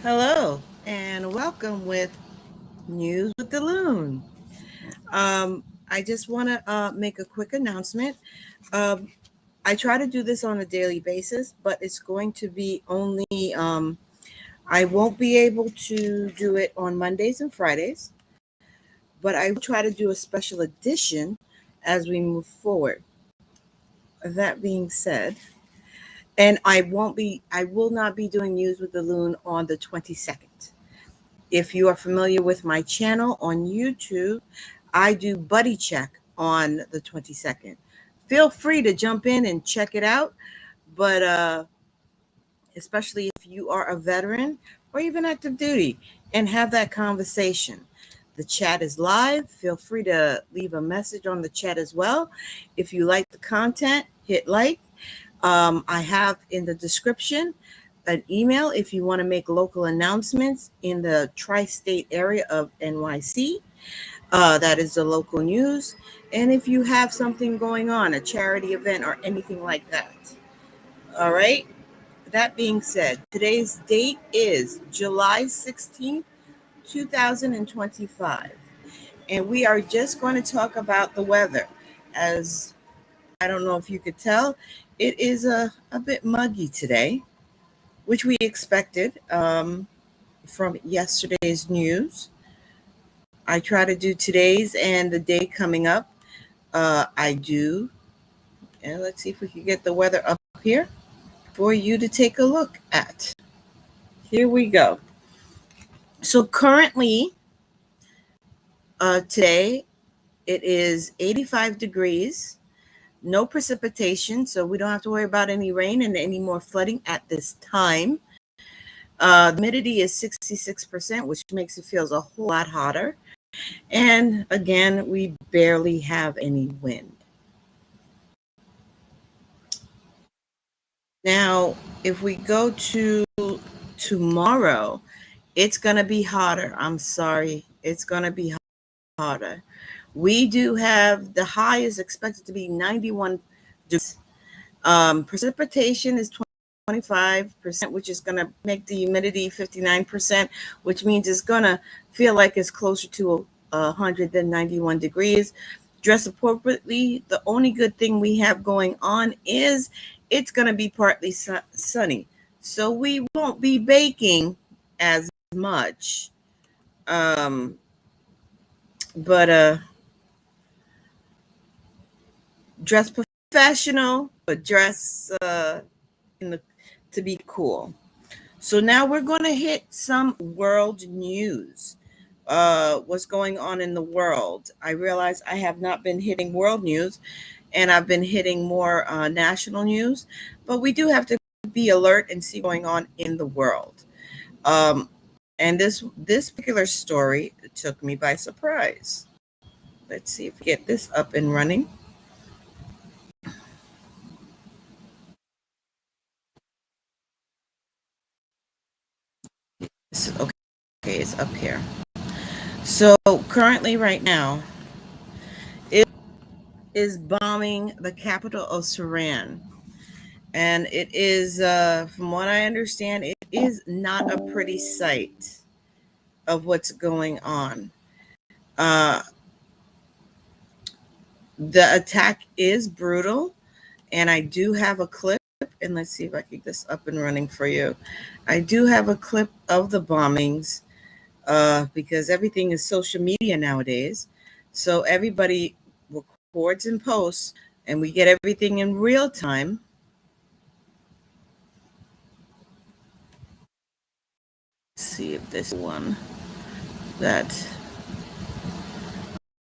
Hello and welcome with News with the Loon. I just want to make a quick announcement. Um, I try to do this on a daily basis, but it's going to be only, I won't be able to do it on Mondays and Fridays, but I will try to do a special edition as we move forward. That being said, and I will not be doing News with the Loon on the 22nd. If you are familiar with my channel on YouTube, I do buddy check on the 22nd. Feel free to jump in and check it out, but especially if you are a veteran or even active duty and have that conversation. The chat is live. Feel free to leave a message on the chat as well. If you like the content, hit like. I have in the description an email if you want to make local announcements in the tri-state area of NYC. That is the local news. And if you have something going on, a charity event or anything like that. All right. That being said, today's date is July 16th, 2025. And we are just going to talk about the weather. As I don't know if you could tell, it is a bit muggy today, which we expected from yesterday's news. I try to do today's and the day coming up. I do. And let's see if we can get the weather up here for you to take a look at. Here we go. So currently, today, it is 85 degrees, no precipitation, so we don't have to worry about any rain and any more flooding at this time. Humidity is 66%, which makes it feel a whole lot hotter. And again, we barely have any wind. Now, if we go to tomorrow, it's going to be hotter. I'm sorry. It's going to be hotter. We do have the high is expected to be 91 degrees. Precipitation is 25%, which is going to make the humidity 59%, which means it's going to feel like it's closer to 100 than 91 degrees. Dress appropriately. The only good thing we have going on is it's going to be partly sunny. So we won't be baking as much. But dress professional, but dress to be cool. So now we're going to hit some world news. What's going on in the world? I realize I have not been hitting world news, and I've been hitting more national news, but we do have to be alert and see what's going on in the world. And this particular story took me by surprise. Let's see if we get this up and running. Okay, it's up here. So currently, right now, it is bombing the capital of Sudan. And it is, from what I understand, it is not a pretty sight of what's going on. The attack is brutal, and I do have a clip, and let's see if I can get this up and running for you. I do have a clip of the bombings because everything is social media nowadays. So everybody records and posts, and we get everything in real time. Let's see if this one that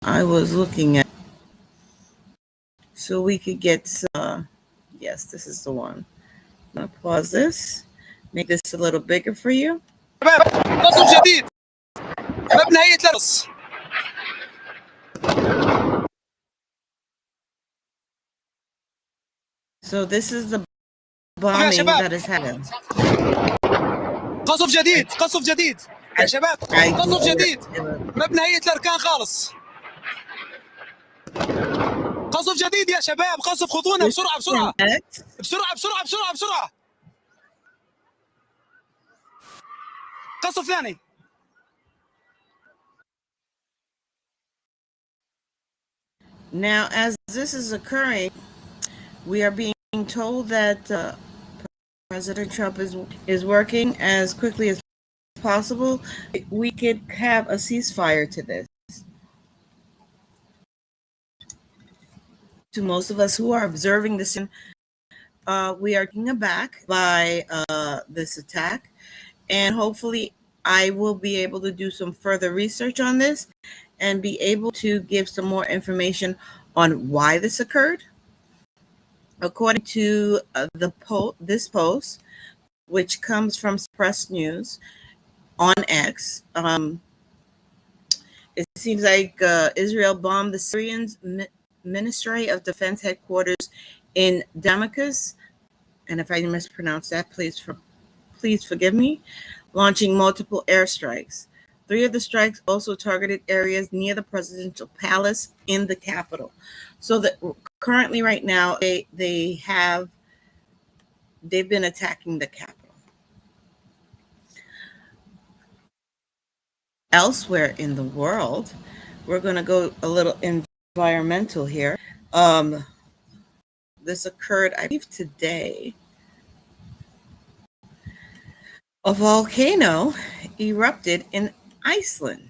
I was looking at, so we could get yes, this is the one. I'm gonna pause this, make this a little bigger for you. So this is the bombing that is happening. قصف جديد قصف جديد يا شباب قصف جديد بنهاية الأركان خالص قصف جديد يا شباب قصف خذونا بسرعة بسرعة بسرعة بسرعة بسرعة بسرعة قصوا ثاني. Now, as this is occurring, we are being told that President Trump is working as quickly as possible. We could have a ceasefire to this. To most of us who are observing this, we are taken aback by this attack, and hopefully I will be able to do some further research on this and be able to give some more information on why this occurred. According to this post, which comes from Press News on X, it seems like Israel bombed the Syrian Ministry of Defense headquarters in Damascus, and if I mispronounce that, please forgive me, launching multiple airstrikes. 3 of the strikes also targeted areas near the presidential palace in the capital. So that currently, right now, they've been attacking the capital. Elsewhere in the world, we're going to go a little environmental here. This occurred, I believe, today. A volcano erupted in Iceland.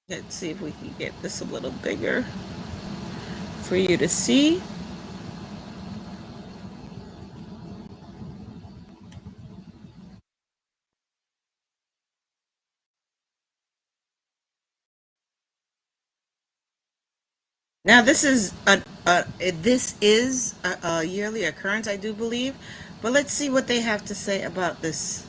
Let's see if we can get this a little bigger for you to see. Now, this is a yearly occurrence, I do believe, but let's see what they have to say about this.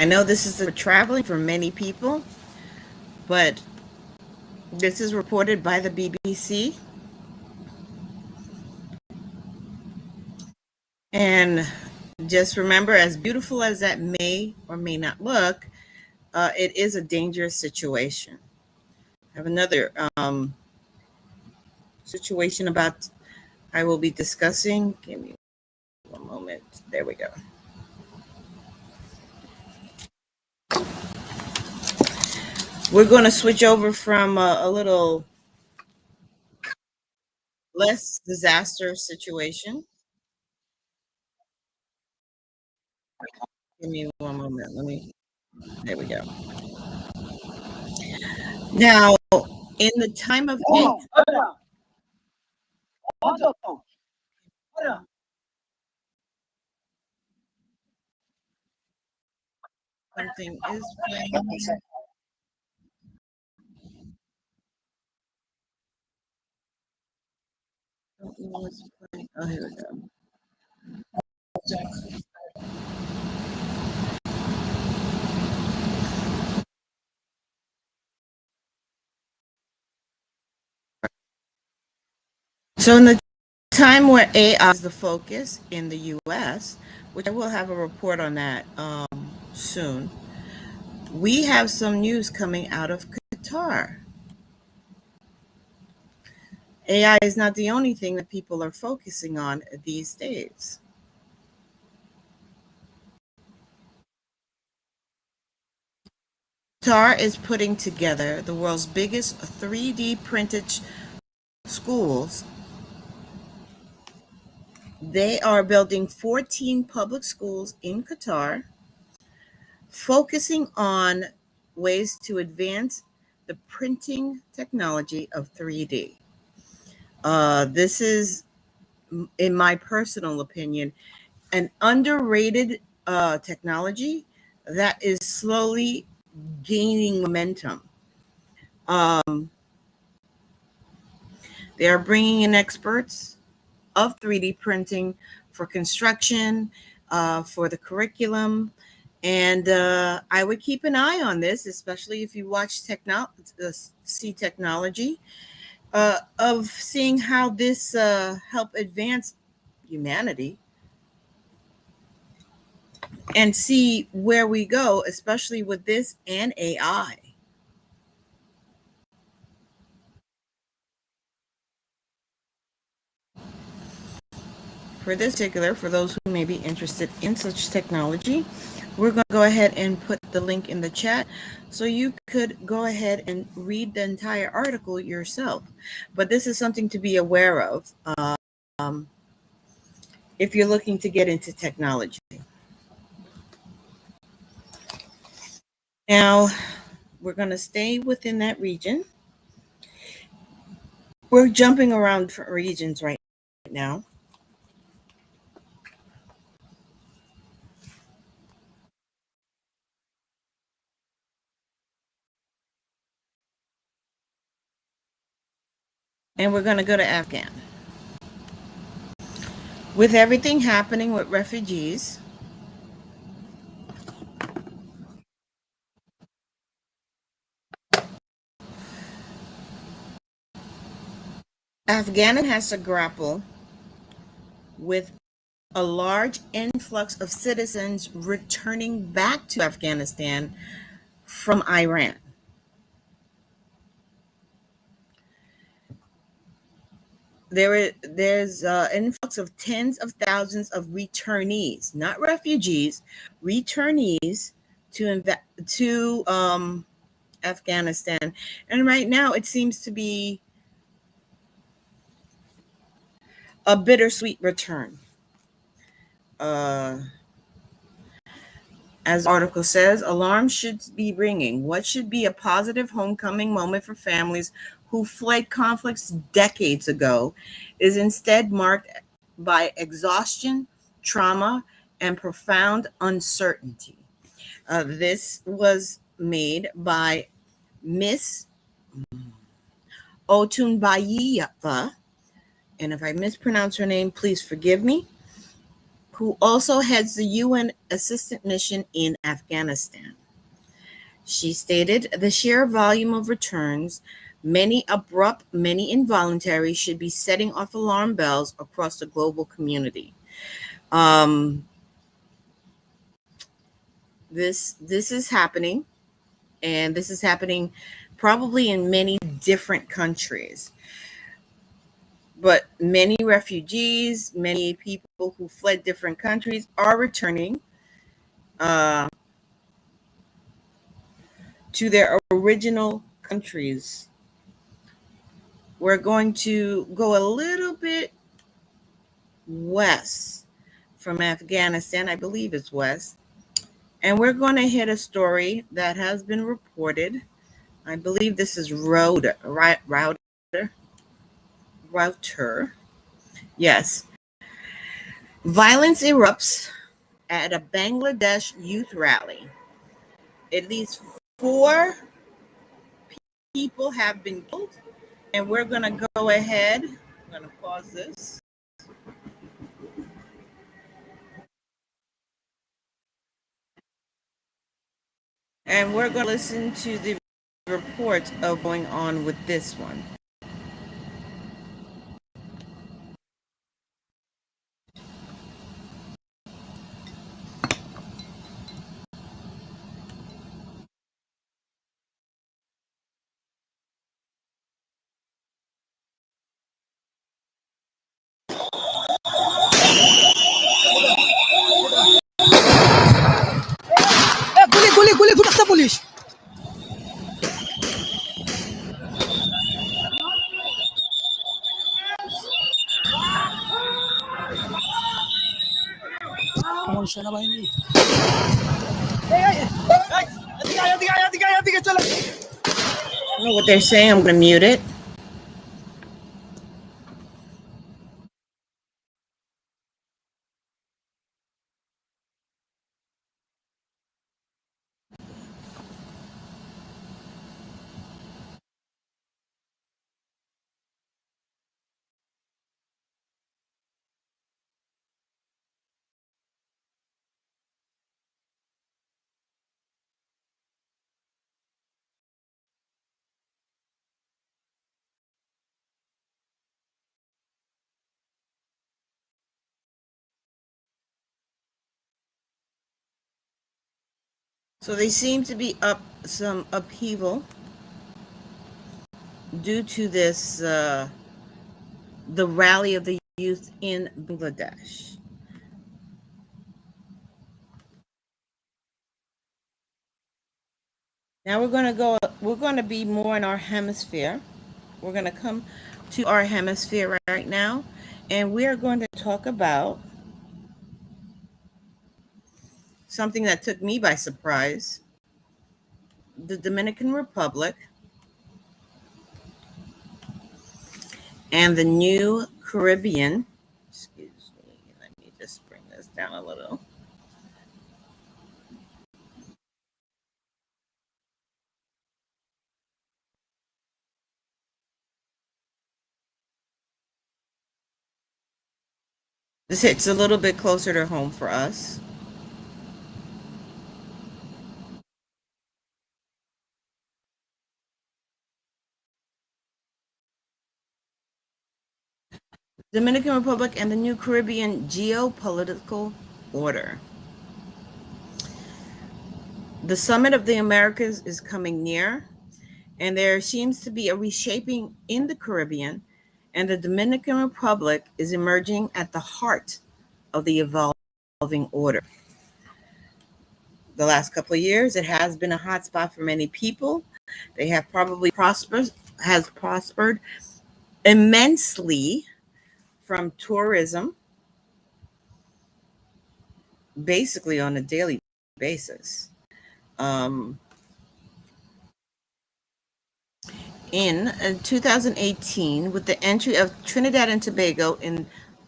I know this is for traveling for many people, but this is reported by the BBC. And just remember, as beautiful as that may or may not look, it is a dangerous situation. I have another situation I will be discussing. Give me one moment. There we go. We're going to switch over from a little less disaster situation. Give me one moment. There we go. Now, in the time of something is playing here. Don't know what's playing. Oh, here we go. So in the time where AI is the focus in the US, which I will have a report on that soon, we have some news coming out of Qatar. AI is not the only thing that people are focusing on these days. Qatar is putting together the world's biggest 3D printed schools. They are building 14 public schools in Qatar, focusing on ways to advance the printing technology of 3D. This is, in my personal opinion, an underrated technology that is slowly gaining momentum. Um, they are bringing in experts of 3D printing for construction, for the curriculum. And I would keep an eye on this, especially if you watch see technology, of seeing how this help advance humanity and see where we go, especially with this and AI. For this particular, for those who may be interested in such technology, we're going to go ahead and put the link in the chat so you could go ahead and read the entire article yourself. But this is something to be aware of um, if you're looking to get into technology. Now, we're going to stay within that region. We're jumping around for regions right now. And we're going to go to Afghan. With everything happening with refugees, Afghanistan has to grapple with a large influx of citizens returning back to Afghanistan from Iran. There's an influx of tens of thousands of returnees, not refugees, returnees to Afghanistan. And right now it seems to be a bittersweet return. Uh, As the article says, alarms should be ringing. What should be a positive homecoming moment for families who fled conflicts decades ago is instead marked by exhaustion, trauma, and profound uncertainty. This was made by Miss Otunbayeva, and if I mispronounce her name, please forgive me, who also heads the UN Assistant Mission in Afghanistan. She stated the sheer volume of returns, many abrupt, many involuntary, should be setting off alarm bells across the global community. Um, this is happening, and this is happening probably in many different countries. But many refugees, many people who fled different countries are returning uh, to their original countries. We're going to go a little bit west from Afghanistan. I believe it's west. And we're going to hit a story that has been reported. I believe this is Router. Yes. Violence erupts at a Bangladesh youth rally. At least 4 people have been killed. And we're going to go ahead. I'm going to pause this. And we're going to listen to the reports of going on with this one. গুলি ফুটাচ্ছে police আমার সেনাবাহিনী এদিকে চলে I don't know what they're saying. I'm going to mute it. So they seem to be up some upheaval due to this, the rally of the youth in Bangladesh. Now we're going to be more in our hemisphere. We're going to come to our hemisphere right now, and we are going to talk about something that took me by surprise: the Dominican Republic and the new Caribbean. Excuse me, let me just bring this down a little. This hits a little bit closer to home for us. Dominican Republic and the new Caribbean geopolitical order. The summit of the Americas is coming near, and there seems to be a reshaping in the Caribbean, and the Dominican Republic is emerging at the heart of the evolving order. The last couple of years, it has been a hotspot for many people. They have probably prospered immensely from tourism, basically on a daily basis. Um, in 2018, with the entry of Trinidad and Tobago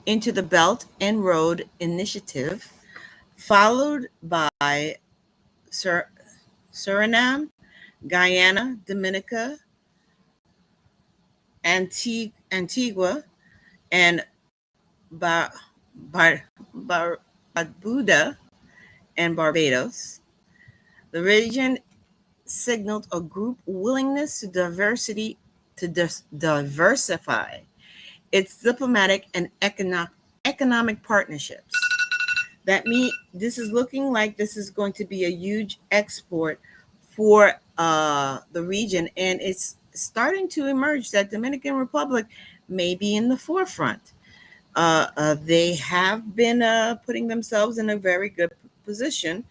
into the Belt and Road Initiative, followed by Suriname, Guyana, Dominica, Antigua, and Bar- Bar- Barbuda and Barbados. The region signaled a group willingness to diversify its diplomatic and economic partnerships. This is looking like this is going to be a huge export for the region, and it's starting to emerge that Dominican Republic may be in the forefront. They have been putting themselves in a very good position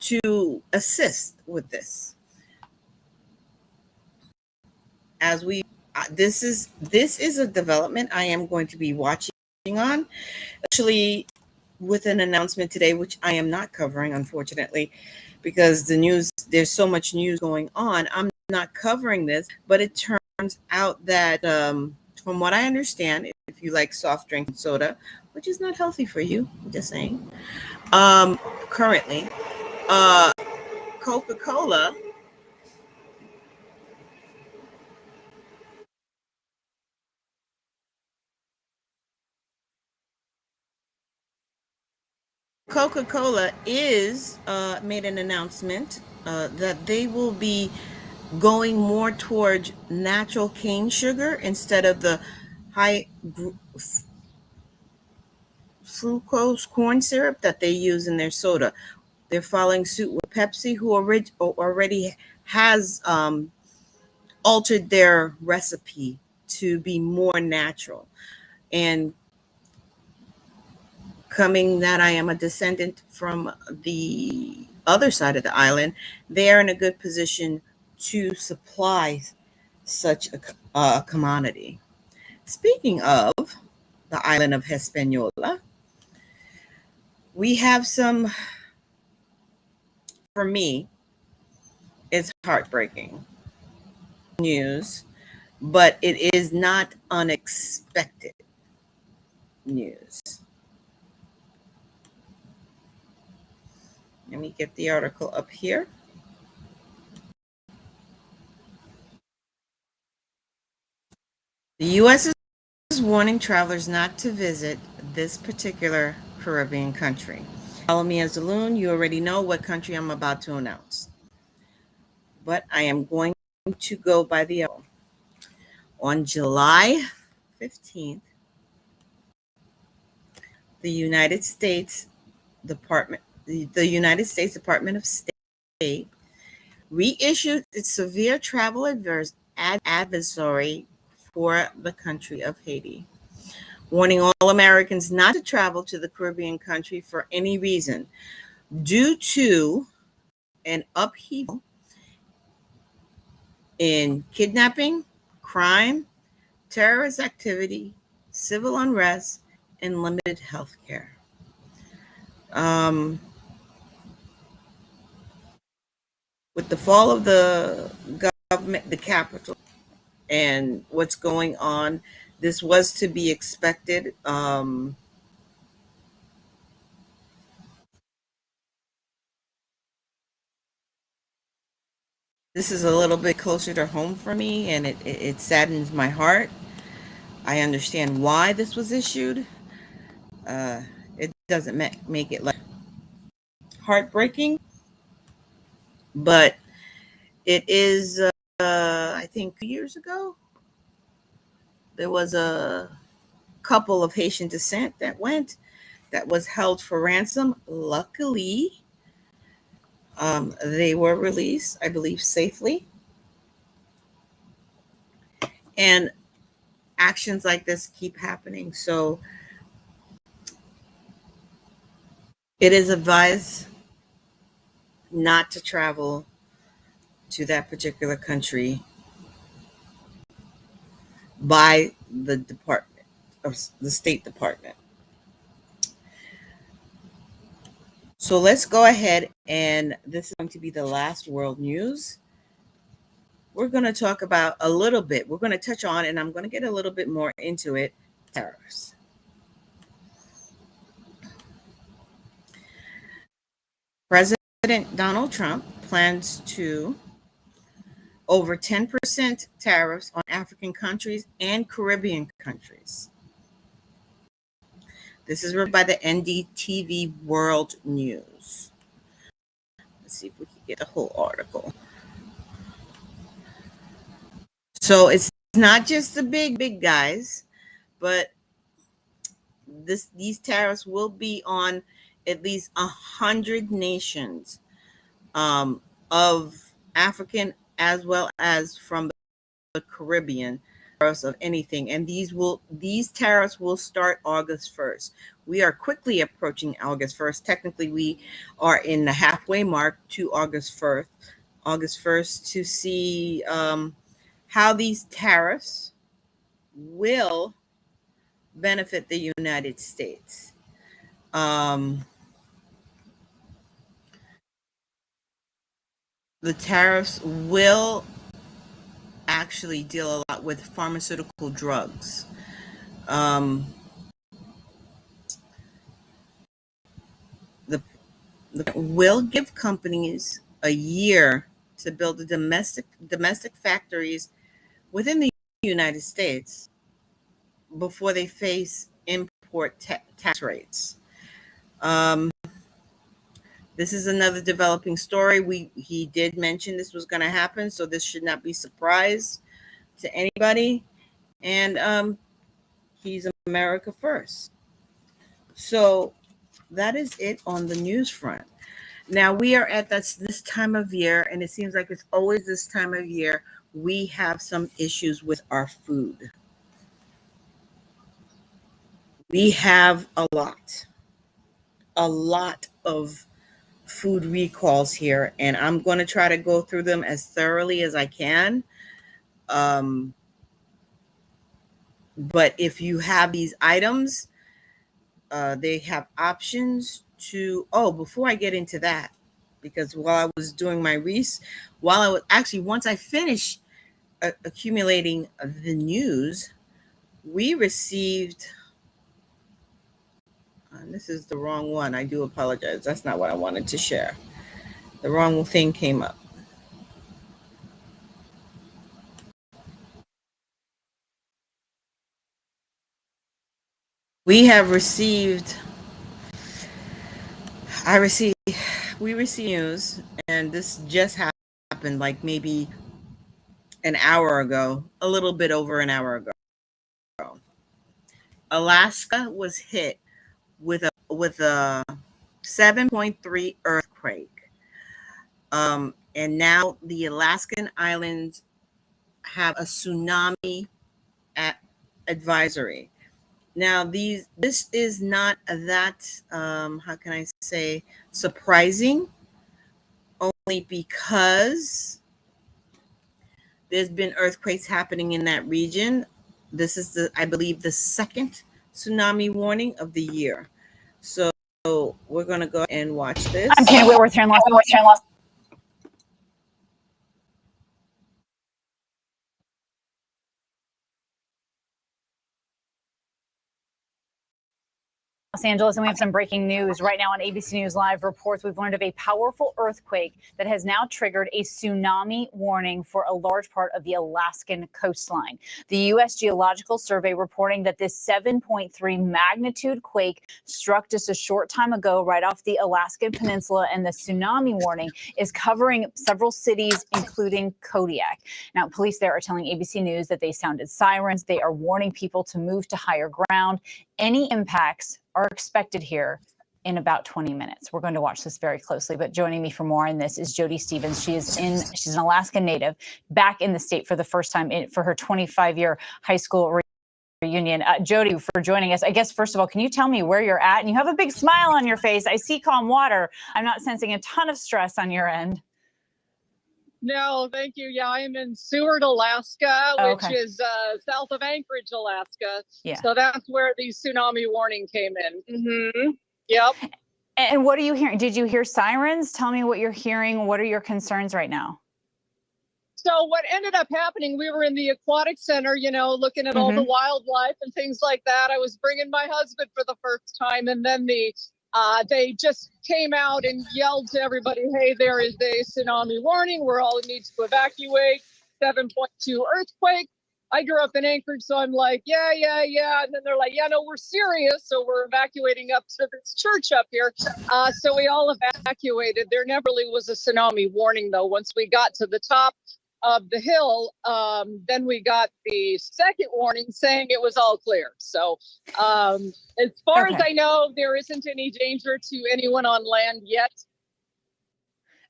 to assist with this. As we, this is a development I am going to be watching on. Actually, with an announcement today, which I am not covering, unfortunately, because there's so much news going on. I'm not covering this, but it turns out that, from what I understand, if you like soft drink and soda, which is not healthy for you, I'm just saying, currently, uh, Coca-Cola. Coca-Cola is made an announcement that they will be going more towards natural cane sugar instead of the high fructose corn syrup that they use in their soda. They're following suit with Pepsi, who already has altered their recipe to be more natural. And coming that I am a descendant from the other side of the island, they are in a good position to supply such a commodity. Speaking of the island of Hispaniola, we have some, for me, it's heartbreaking news, but it is not unexpected news. Let me get the article up here. The U.S. is warning travelers not to visit this particular Caribbean country. Follow me as a loon. You already know what country I'm about to announce. But I am going to go by the on July 15th, the United States Department of State reissued its severe travel advisory for the country of Haiti, warning all Americans not to travel to the Caribbean country for any reason due to an upheaval in kidnapping, crime, terrorist activity, civil unrest, and limited health care. Um, with the fall of the government, the capital, and what's going on, this was to be expected. This is a little bit closer to home for me, and it saddens my heart. I understand why this was issued. Uh, it doesn't make it like heartbreaking, but it is. I think 2 years ago, there was a couple of Haitian descent that was held for ransom. Luckily, they were released, I believe, safely. And actions like this keep happening. So it is advised not to travel to that particular country by the Department of the State Department. So let's go ahead, and this is going to be the last world news. We're going to talk about a little bit. We're going to touch on, and I'm going to get a little bit more into it, tariffs. President Donald Trump plans to over 10% tariffs on African countries and Caribbean countries. This is read by the NDTV World News. Let's see if we can get the whole article. So it's not just the big guys, but these tariffs will be on at least 100 nations of African as well as from the Caribbean, tariffs of anything. And these tariffs will start August 1st. We are quickly approaching August 1st. Technically, we are in the halfway mark to August 1st to see how these tariffs will benefit the United States. The tariffs will actually deal a lot with pharmaceutical drugs. The will give companies a year to build the domestic factories within the United States before they face import tax rates. This is another developing story. He did mention this was going to happen, so this should not be surprise to anybody. And he's America first. So that is it on the news front. Now we are at this time of year, and it seems like it's always this time of year, we have some issues with our food. We have a lot of food recalls here, and I'm going to try to go through them as thoroughly as I can. But if you have these items, they have options to. Oh, before I get into that, because while I was doing my once I finished accumulating the news, we received. This is the wrong one. I do apologize. That's not what I wanted to share. The wrong thing came up. We received news, and this just happened like maybe an hour ago, a little bit over an hour ago. Alaska was hit with a 7.3 earthquake. And now the Alaskan islands have a tsunami advisory. Now, this is not that, how can I say, surprising, only because there's been earthquakes happening in that region. This is I believe, the second tsunami warning of the year. So we're going to go and watch this. I'm Kenny Whitworth here in Los Angeles, and we have some breaking news right now on ABC News Live reports. We've learned of a powerful earthquake that has now triggered a tsunami warning for a large part of the Alaskan coastline. The U.S. Geological Survey reporting that this 7.3 magnitude quake struck just a short time ago right off the Alaskan peninsula, and the tsunami warning is covering several cities, including Kodiak. Now, police there are telling ABC News that they sounded sirens. They are warning people to move to higher ground. Any impacts are expected here in about 20 minutes. We're going to watch this very closely, but joining me for more on this is Jody Stevens. She's an Alaskan native, back in the state for the first time for her 25-year high school reunion. Jody, for joining us. I guess, first of all, can you tell me where you're at? And you have a big smile on your face. I see calm water. I'm not sensing a ton of stress on your end. No, thank you. Yeah, I'm in Seward, Alaska, which is south of Anchorage, Alaska. Yeah. So that's where the tsunami warning came in. Yep. And what are you hearing? Did you hear sirens? Tell me what you're hearing. What are your concerns right now? So what ended up happening, we were in the aquatic center, you know, looking at all the wildlife and things like that. I was bringing my husband for the first time, and then they just came out and yelled to everybody, hey, there is a tsunami warning. We're all need to evacuate. 7.2 earthquake. I grew up in Anchorage, so I'm like, yeah. And then they're like, yeah, no, we're serious. So we're evacuating up to this church up here. So we all evacuated. There never really was a tsunami warning, though. Once we got to the top of the hill, then we got the second warning saying it was all clear. So as far as I know, there isn't any danger to anyone on land yet.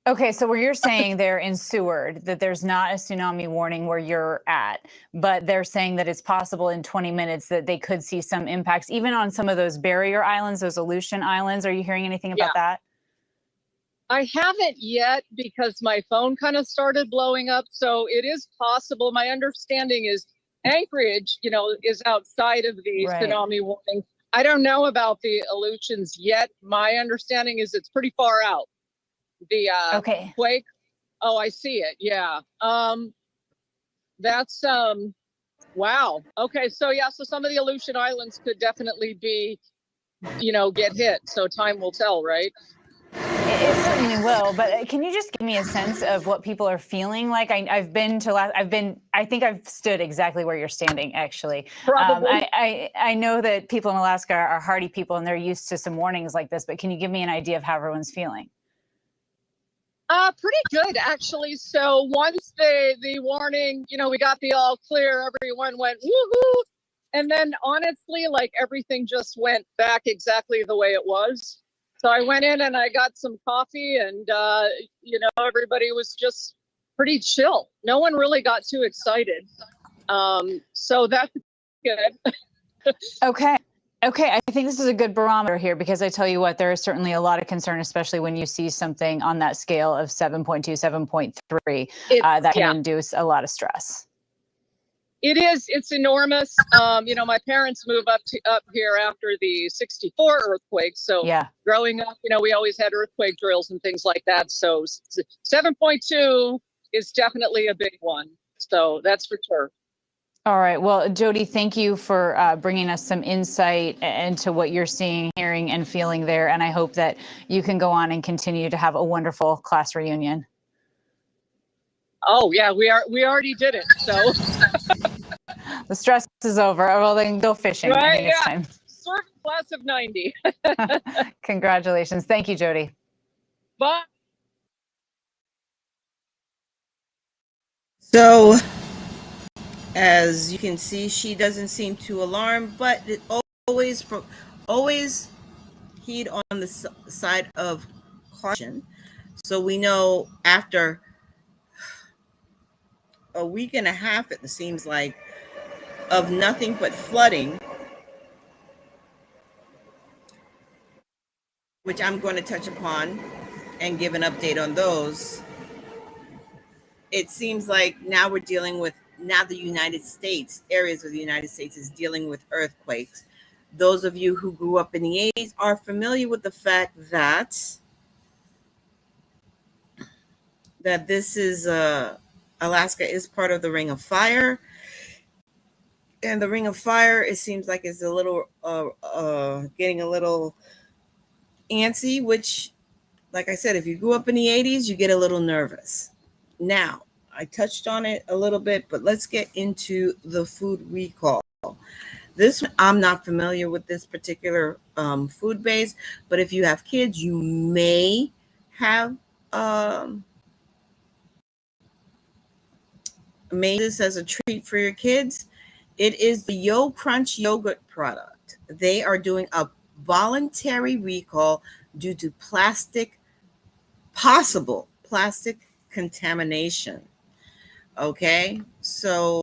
Okay, so where you're saying there in Seward that there's not a tsunami warning where you're at, but they're saying that it's possible in 20 minutes that they could see some impacts, even on some of those barrier islands, those Aleutian islands. Are you hearing anything about that? I haven't yet, because my phone kind of started blowing up. So it is possible. My understanding is Anchorage, you know, is outside of the tsunami warning. I don't know about the Aleutians yet. My understanding is it's pretty far out. The quake. Oh, I see it. Yeah. That's wow. Okay. So yeah, so some of the Aleutian islands could definitely be, you know, get hit. So time will tell, right? It certainly will, but can you just give me a sense of what people are feeling like? I think I've stood exactly where you're standing, actually. Probably. I know that people in Alaska are hardy people and they're used to some warnings like this, but can you give me an idea of how everyone's feeling? Pretty good, actually. So once the warning, you know, we got the all clear, everyone went woohoo. And then honestly, like everything just went back exactly the way it was. So I went in and I got some coffee, and, you know, everybody was just pretty chill. No one really got too excited. So that's good. Okay. I think this is a good barometer here, because I tell you what, there is certainly a lot of concern, especially when you see something on that scale of 7.2, 7.3, that can induce a lot of stress. It is. It's enormous. You know, my parents moved up here after the 64 earthquake. So growing up, you know, we always had earthquake drills and things like that. So 7.2 is definitely a big one. So that's for sure. All right. Well, Jody, thank you for bringing us some insight into what you're seeing, hearing, and feeling there. And I hope that you can go on and continue to have a wonderful class reunion. Oh, yeah, we already did it. So the stress is over. Well, then go fishing. I think it's time. Sort of class of 90. Congratulations. Thank you, Jody. Bye. So, as you can see, she doesn't seem too alarmed, but it always heed on the side of caution. So we know after a week and a half, it seems like, of nothing but flooding, which I'm going to touch upon and give an update on those. It seems like now we're dealing with, now the United States, areas of the United States is dealing with earthquakes. Those of you who grew up in the 80s are familiar with the fact that this is Alaska is part of the Ring of Fire. And the Ring of Fire, it seems like, is a little getting a little antsy, which, like I said, if you grew up in the 80s, you get a little nervous. Now, I touched on it a little bit, but let's get into the food recall. This, I'm not familiar with this particular food base, but if you have kids, you may have made this as a treat for your kids. It is the Yo Crunch yogurt product. They are doing a voluntary recall due to possible plastic contamination. Okay, so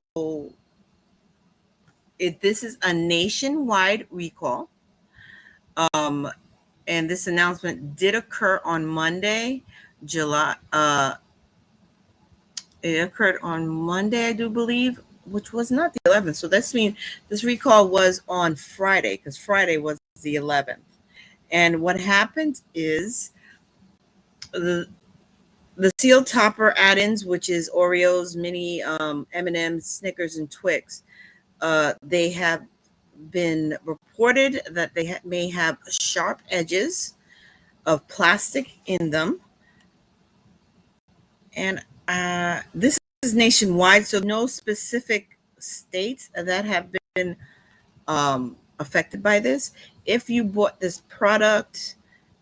this is a nationwide recall. And this announcement did occur on Monday, July. It occurred on Monday, I do believe, which was not the 11th. So that's mean this recall was on Friday, because Friday was the 11th. And what happened is the seal topper add-ins, which is Oreos, mini M&Ms, Snickers, and Twix, they have been reported that they may have sharp edges of plastic in them. And this is nationwide, so no specific states that have been affected by this. If you bought this product,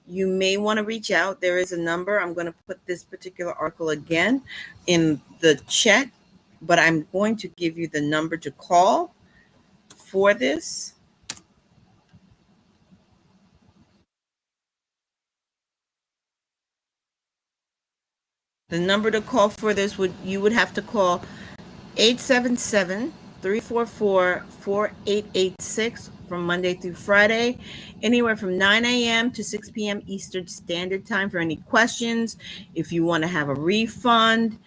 you may want to reach out. There is a number. I'm going to put this particular article again in the chat, but I'm going to give you the number to call for this. The number to call for this you would have to call 877-344-4886 from Monday through Friday, anywhere from 9 a.m. to 6 p.m. Eastern Standard Time for any questions, if you want to have a refund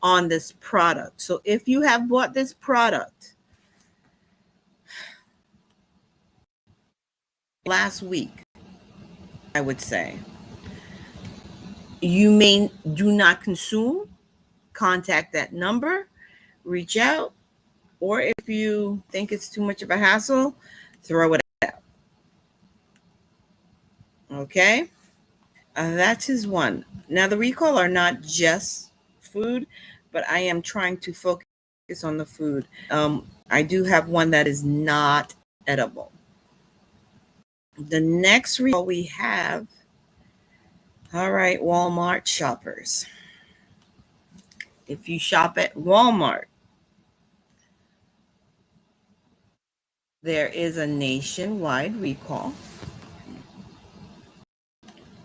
on this product. So if you have bought this product last week, I would say, you may do not consume, contact that number, reach out, or if you think it's too much of a hassle, throw it out. Okay? That is one. Now, the recall are not just food, but I am trying to focus on the food. I do have one that is not edible. The next recall we have, all right, Walmart shoppers. If you shop at Walmart, there is a nationwide recall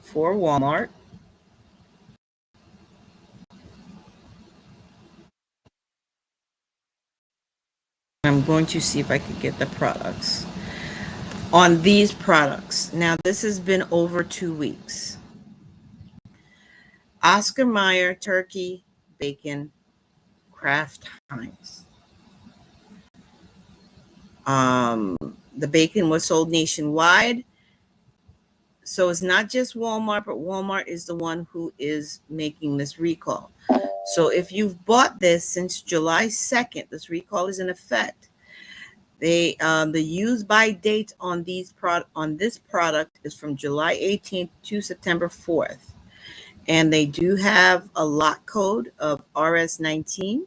for Walmart. I'm going to see if I could get the products on these products. Now, this has been over 2 weeks. Oscar Mayer turkey, bacon, Kraft Heinz. The bacon was sold nationwide. So it's not just Walmart, but Walmart is the one who is making this recall. So if you've bought this since July 2nd, this recall is in effect. The use by date on this product is from July 18th to September 4th. And they do have a lot code of RS19,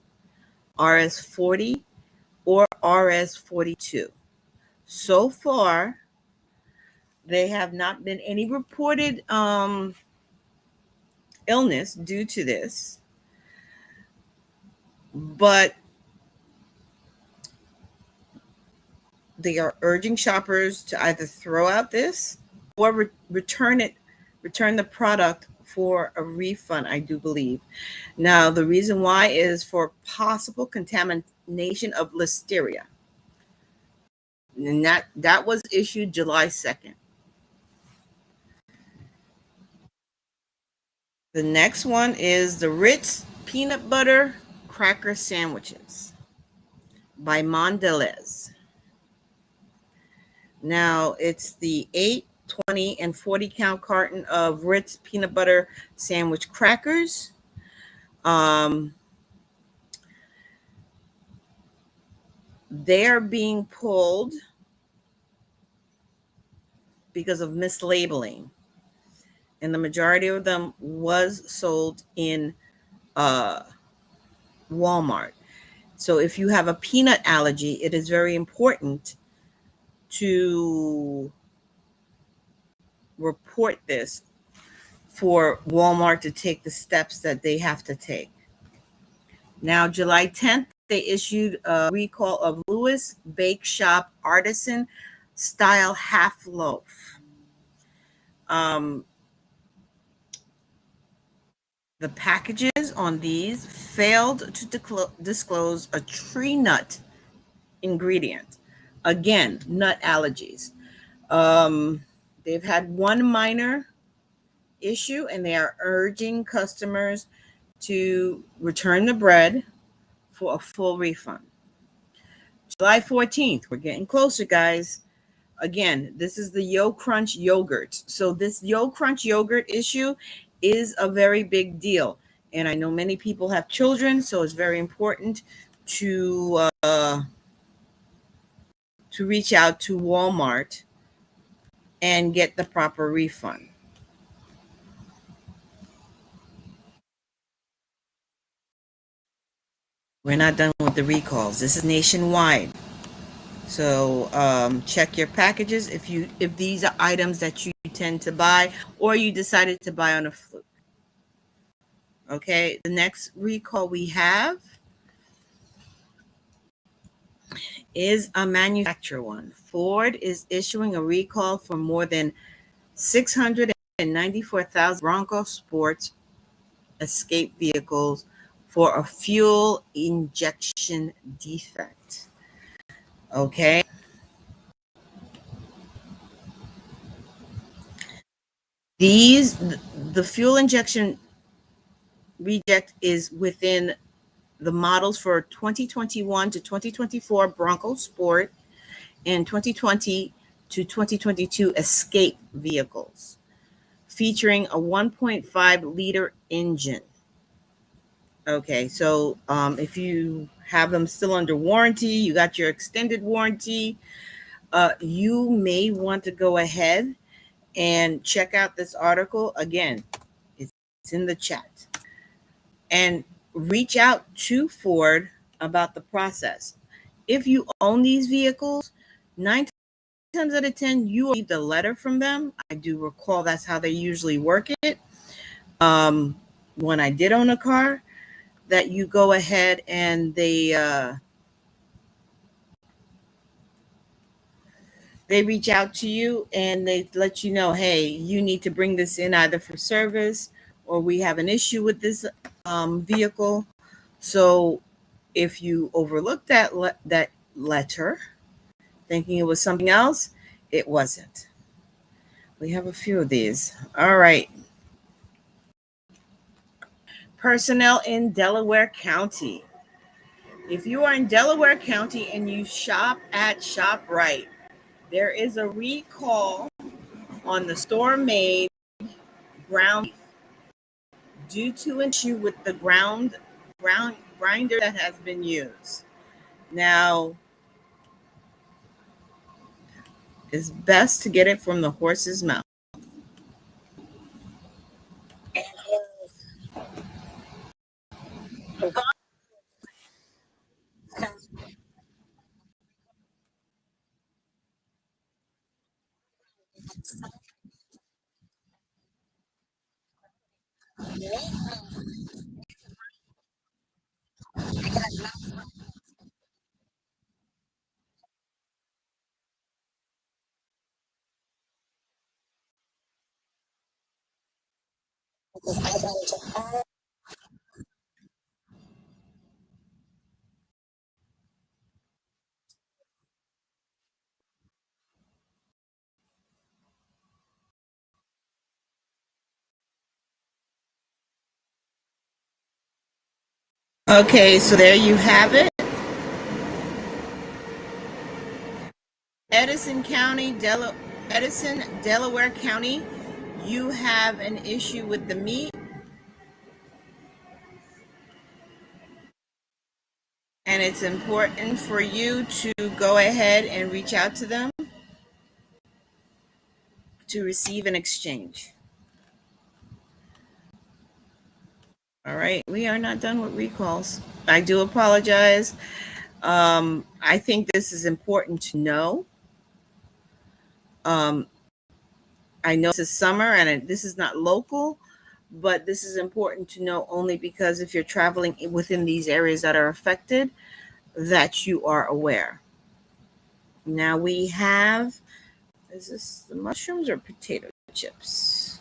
RS40, or RS42. So far, there have not been any reported illness due to this, but they are urging shoppers to either throw out this or return the product for a refund, I do believe. Now, the reason why is for possible contamination of listeria. And that was issued July 2nd. The next one is the Ritz peanut butter cracker sandwiches by Mondelez. Now it's the 8, 20, and 40 count carton of Ritz peanut butter sandwich crackers. They are being pulled because of mislabeling, and the majority of them was sold in Walmart. So if you have a peanut allergy, it is very important to report this for Walmart to take the steps that they have to take. Now, July 10th, they issued a recall of Lewis Bake Shop Artisan Style Half Loaf. The packages on these failed to disclose a tree nut ingredient. Again, nut allergies. They've had one minor issue, and they are urging customers to return the bread for a full refund. July 14th, we're getting closer, guys. Again, this is the Yo Crunch yogurt. So this Yo Crunch yogurt issue is a very big deal. And I know many people have children, so it's very important to reach out to Walmart and get the proper refund. We're not done with the recalls. This is nationwide. So check your packages if these are items that you tend to buy or you decided to buy on a fluke. Okay, the next recall we have is a manufacturer one. Ford is issuing a recall for more than 694,000 Bronco Sports escape vehicles for a fuel injection defect. Okay. The fuel injection reject is within the models for 2021 to 2024 Bronco Sport and 2020 to 2022 Escape vehicles, featuring a 1.5 liter engine. Okay, so if you have them still under warranty, you got your extended warranty, you may want to go ahead and check out this article. Again, it's in the chat. And reach out to Ford about the process. If you own these vehicles, 9 times out of 10, you will receive a letter from them. I do recall that's how they usually work it. When I did own a car, that you go ahead and they reach out to you and they let you know, hey, you need to bring this in either for service or we have an issue with this vehicle. So if you overlooked that letter, thinking it was something else, it wasn't. We have a few of these. All right. Personnel in Delaware County. If you are in Delaware County and you shop at ShopRite, there is a recall on the store-made ground beef due to an issue with the ground grinder that has been used. Now, it's best to get it from the horse's mouth. Okay, so there you have it. Edison, Delaware County, you have an issue with the meat, and it's important for you to go ahead and reach out to them to receive an exchange. All right, we are not done with recalls. I do apologize. I think this is important to know. I know this is summer and this is not local, but this is important to know only because if you're traveling within these areas that are affected, that you are aware. Now we have, is this the mushrooms or potato chips?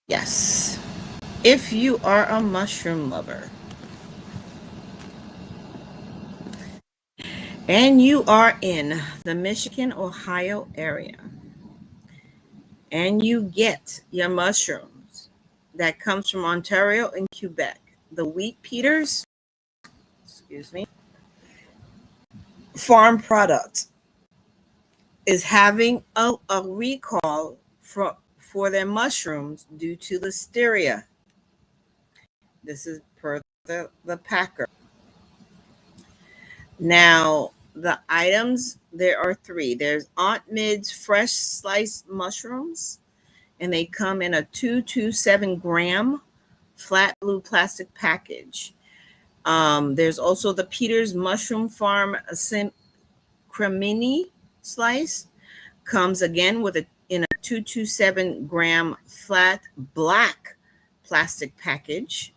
Yes. If you are a mushroom lover and you are in the Michigan, Ohio area, and you get your mushrooms that comes from Ontario and Quebec, the Wheat Peters, excuse me, farm product is having a recall for their mushrooms due to listeria. This is per the packer. Now, the items, there are three. There's Aunt Mid's fresh sliced mushrooms, and they come in a 227-gram flat blue plastic package. There's also the Peters Mushroom Farm cremini slice, comes again with in a 227-gram flat black plastic package.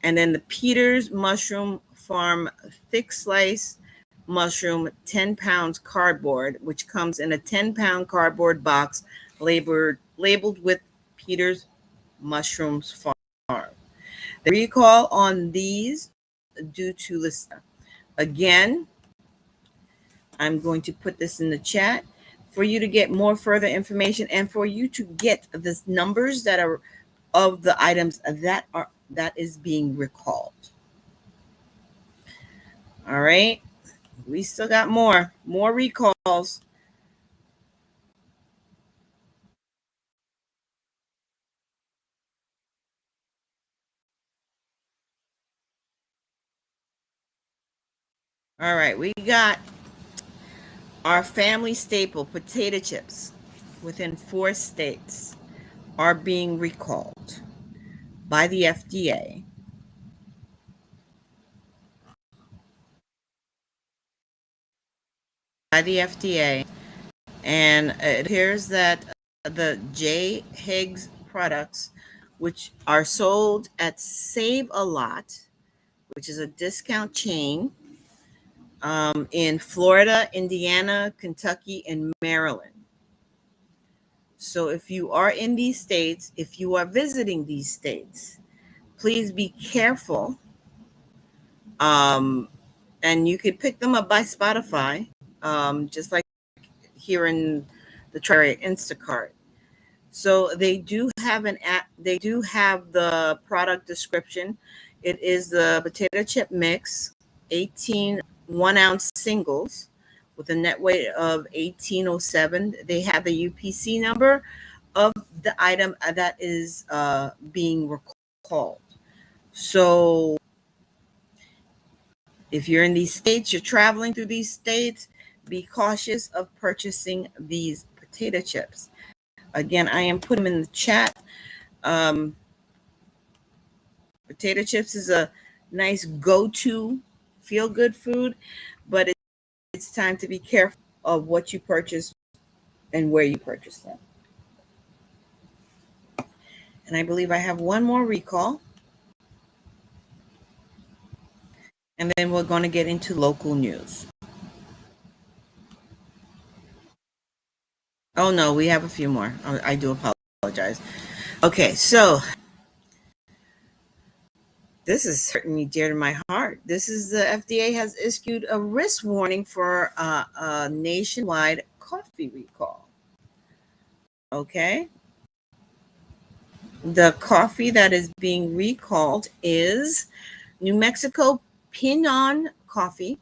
And then the Peters Mushroom Farm thick slice mushroom 10 pounds cardboard, which comes in a 10-pound cardboard box labeled with Peters Mushrooms Farm. The recall on these due to listeria. Again, I'm going to put this in the chat for you to get more further information and for you to get the numbers that are of the items that is being recalled. All right, we still got more recalls. All right, we got our family staple potato chips within 4 states are being recalled by the FDA. And it appears that the J. Higgs products, which are sold at Save a Lot, which is a discount chain in Florida, Indiana, Kentucky, and Maryland. So if you are in these states, if you are visiting these states, please be careful. And you could pick them up by Spotify, just like here in the Instacart. So they do have an app. They do have the product description. It is the potato chip mix, 18 1-ounce singles with a net weight of 1807. They have the UPC number of the item that is being recalled. So if you're in these states, you're traveling through these states, be cautious of purchasing these potato chips. Again, I am putting them in the chat. Potato chips is a nice go-to feel-good food, but it's time to be careful of what you purchase and where you purchase them. And I believe I have one more recall. And then we're going to get into local news. Oh no, we have a few more. I do apologize. Okay, so this is certainly dear to my heart. This is the FDA has issued a risk warning for a nationwide coffee recall. Okay. The coffee that is being recalled is New Mexico Pinon Coffee.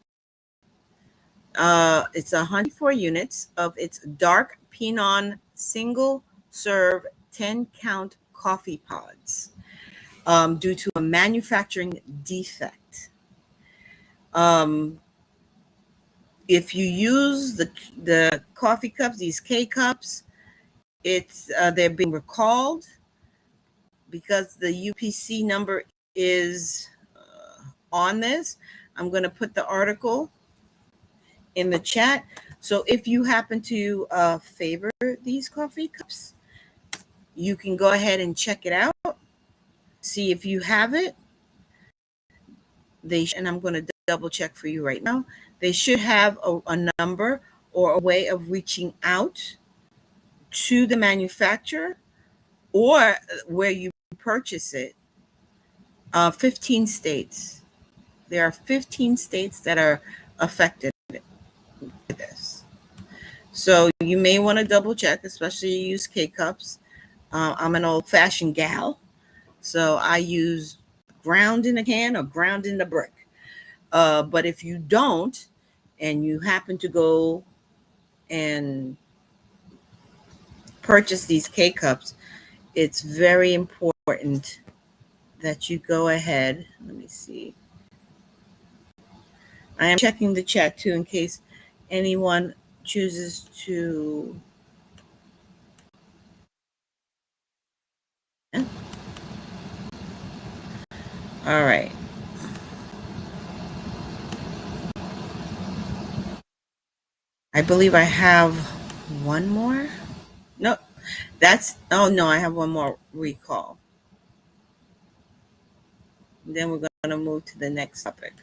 It's 104 units of its dark Pinon single serve 10 count coffee pods due to a manufacturing defect. If you use the coffee cups, these K cups, they're being recalled because the UPC number is on this. I'm going to put the article in the chat. So if you happen to favor these coffee cups, you can go ahead and check it out. See if you have it. And I'm going to double check for you right now. They should have a number or a way of reaching out to the manufacturer or where you purchase it. 15 states. There are 15 states that are affected with this. So you may want to double check, especially you use K cups. I'm an old fashioned gal, so I use ground in a can or ground in the brick. But if you don't, and you happen to go and purchase these K cups, it's very important that you go ahead. Let me see. I am checking the chat too in case anyone chooses to. All right. I believe I have one more. No, oh no, I have one more recall. And then we're going to move to the next topic.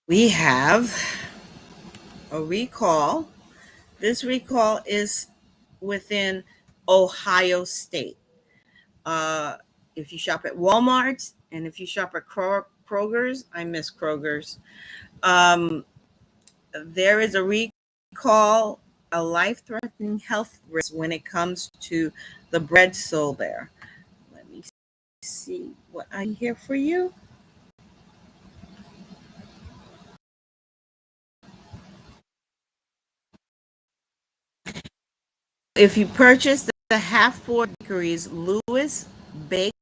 We have a recall. This recall is within Ohio State. If you shop at Walmart and if you shop at Kroger's, I miss Kroger's. There is a recall, a life-threatening health risk when it comes to the bread sold there. Let me see what I hear for you. If you purchase the half four bakeries, Lewis Bake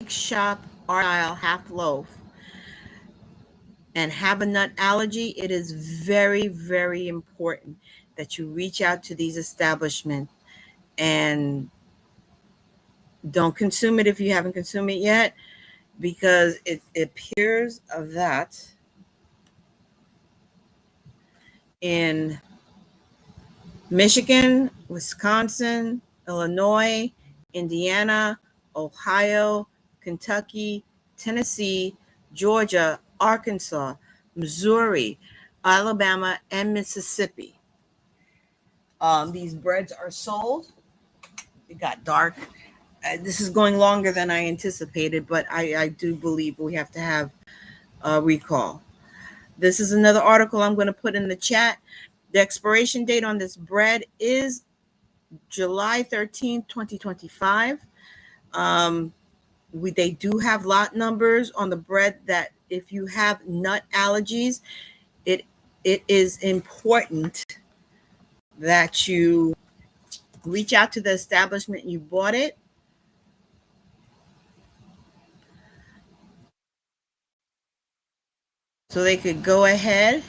Shop Argyle half loaf, and have a nut allergy, it is very, very important that you reach out to these establishments and don't consume it if you haven't consumed it yet, because it appears that in Michigan, Wisconsin, Illinois, Indiana, Ohio, Kentucky, Tennessee, Georgia, Arkansas, Missouri, Alabama, and Mississippi. These breads are sold. It got dark. This is going longer than I anticipated, but I do believe we have to have a recall. This is another article I'm going to put in the chat. The expiration date on this bread is July 13th, 2025. They do have lot numbers on the bread that if you have nut allergies, it is important that you reach out to the establishment you bought it. So they could go ahead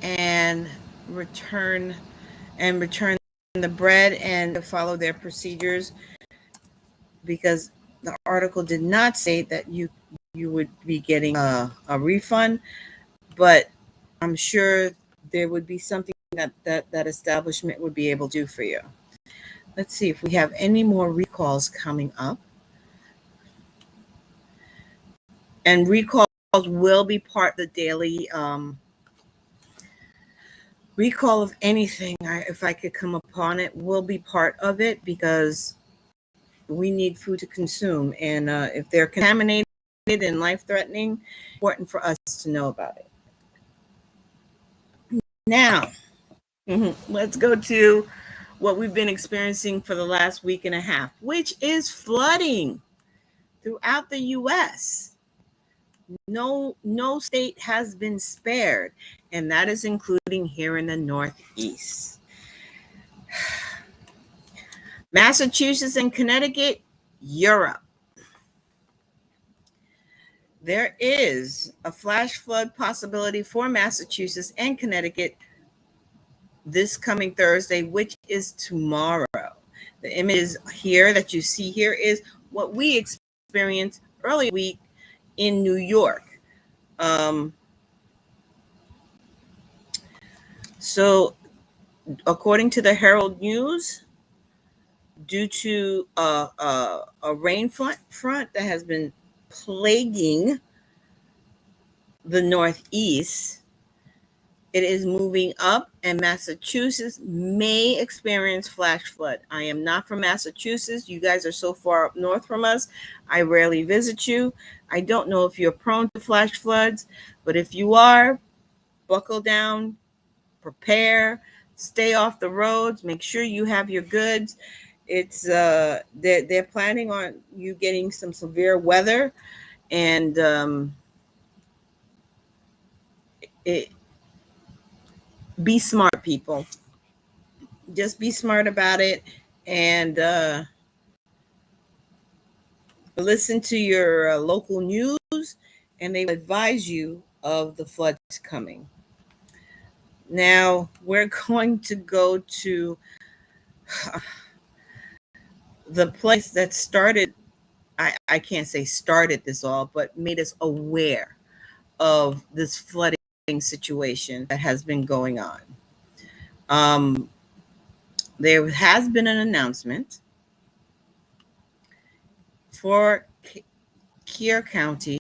and return the bread and follow their procedures, because the article did not say that you would be getting a refund, but I'm sure there would be something that establishment would be able to do for you. Let's see if we have any more recalls coming up. And recalls will be part of the daily recall of anything, if I could come upon it, will be part of it, because we need food to consume. And if they're contaminated and life-threatening, it's important for us to know about it. Now, let's go to what we've been experiencing for the last week and a half, which is flooding throughout the U.S. No state has been spared, and that is including here in the Northeast. Massachusetts and Connecticut, Europe. There is a flash flood possibility for Massachusetts and Connecticut this coming Thursday, which is tomorrow. The images here that you see here is what we experienced earlier week in New York. So according to the Herald News, due to a rain front that has been plaguing the Northeast, it is moving up, and Massachusetts may experience flash flood. I am not from Massachusetts. You guys are so far up north from us. I rarely visit you. I don't know if you're prone to flash floods, but if you are, buckle down, prepare, stay off the roads, make sure you have your goods. It's they're planning on you getting some severe weather, and be smart, people. Just be smart about it, and listen to your local news, and they will advise you of the floods coming. Now we're going to go to the place that started, I can't say started this all, but made us aware of this flooding situation that has been going on. There has been an announcement for Keir County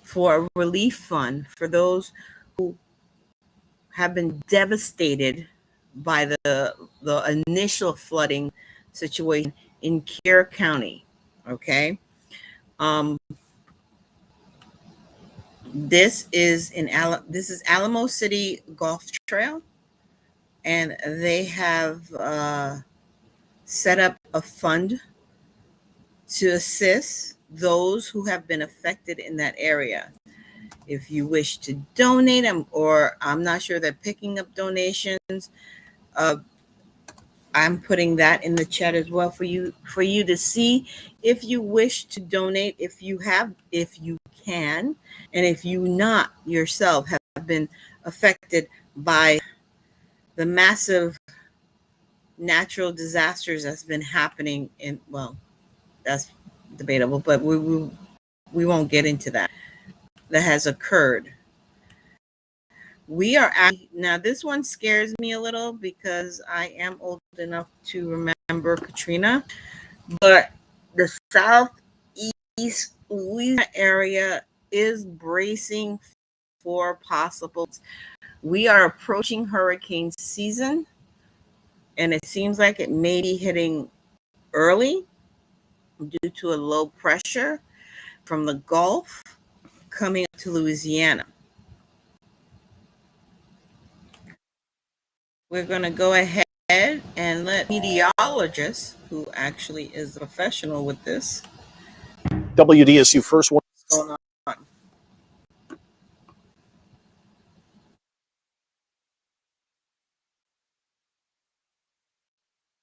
for a relief fund for those who have been devastated by the initial flooding situation in Keir County. Okay. This is Alamo City Golf Trail, and they have set up a fund to assist those who have been affected in that area. If you wish to donate them, or I'm not sure they're picking up donations, I'm putting that in the chat as well for you to see. If you wish to donate, if you can, and if you not yourself have been affected by the massive natural disasters that's been happening in, well, that's debatable, but we won't get into that has occurred. We are now, this one scares me a little because I am old enough to remember Katrina, but the southeast Louisiana area is bracing for possible. We are approaching hurricane season, and it seems like it may be hitting early due to a low pressure from the Gulf coming up to Louisiana. We're going to go ahead and let meteorologist, who actually is a professional with this. WDSU first one. Hold on.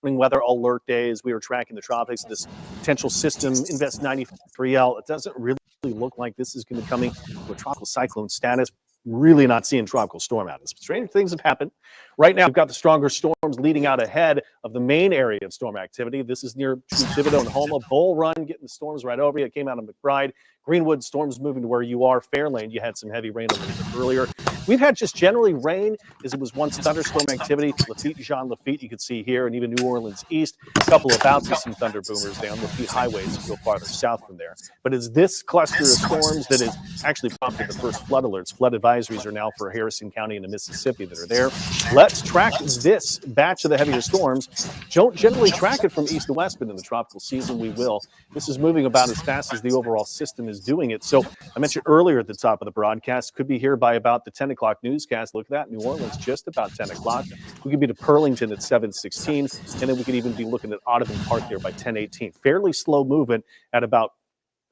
Weather alert days. We were tracking the tropics. This potential system, Invest 93L. It doesn't really look like this is going to be coming to a tropical cyclone status. Really not seeing tropical storm out. Strange things have happened. Right now, we've got the stronger storms leading out ahead of the main area of storm activity. This is near Thibodeau and Homa. Bull Run getting the storms right over you. It came out of McBride. Greenwood, storms moving to where you are. Fairlane, you had some heavy rain over earlier. We've had just generally rain, as it was once thunderstorm activity. Lafitte, Jean Lafitte, you can see here, and even New Orleans East, a couple of bouts of some thunder boomers down Lafitte highways a little farther south from there. But it's this cluster of storms that has actually prompted the first flood alerts. Flood advisories are now for Harrison County and Mississippi that are there. Let's track this batch of the heavier storms. Don't generally track it from east to west, but in the tropical season, we will. This is moving about as fast as the overall system is doing it. So I mentioned earlier at the top of the broadcast, could be here by about the 10 o'clock newscast. Look at that, New Orleans just about 10 o'clock. We could be to Pearlington at 7:16, and then we could even be looking at Audubon Park there by 10:18. Fairly slow movement at about,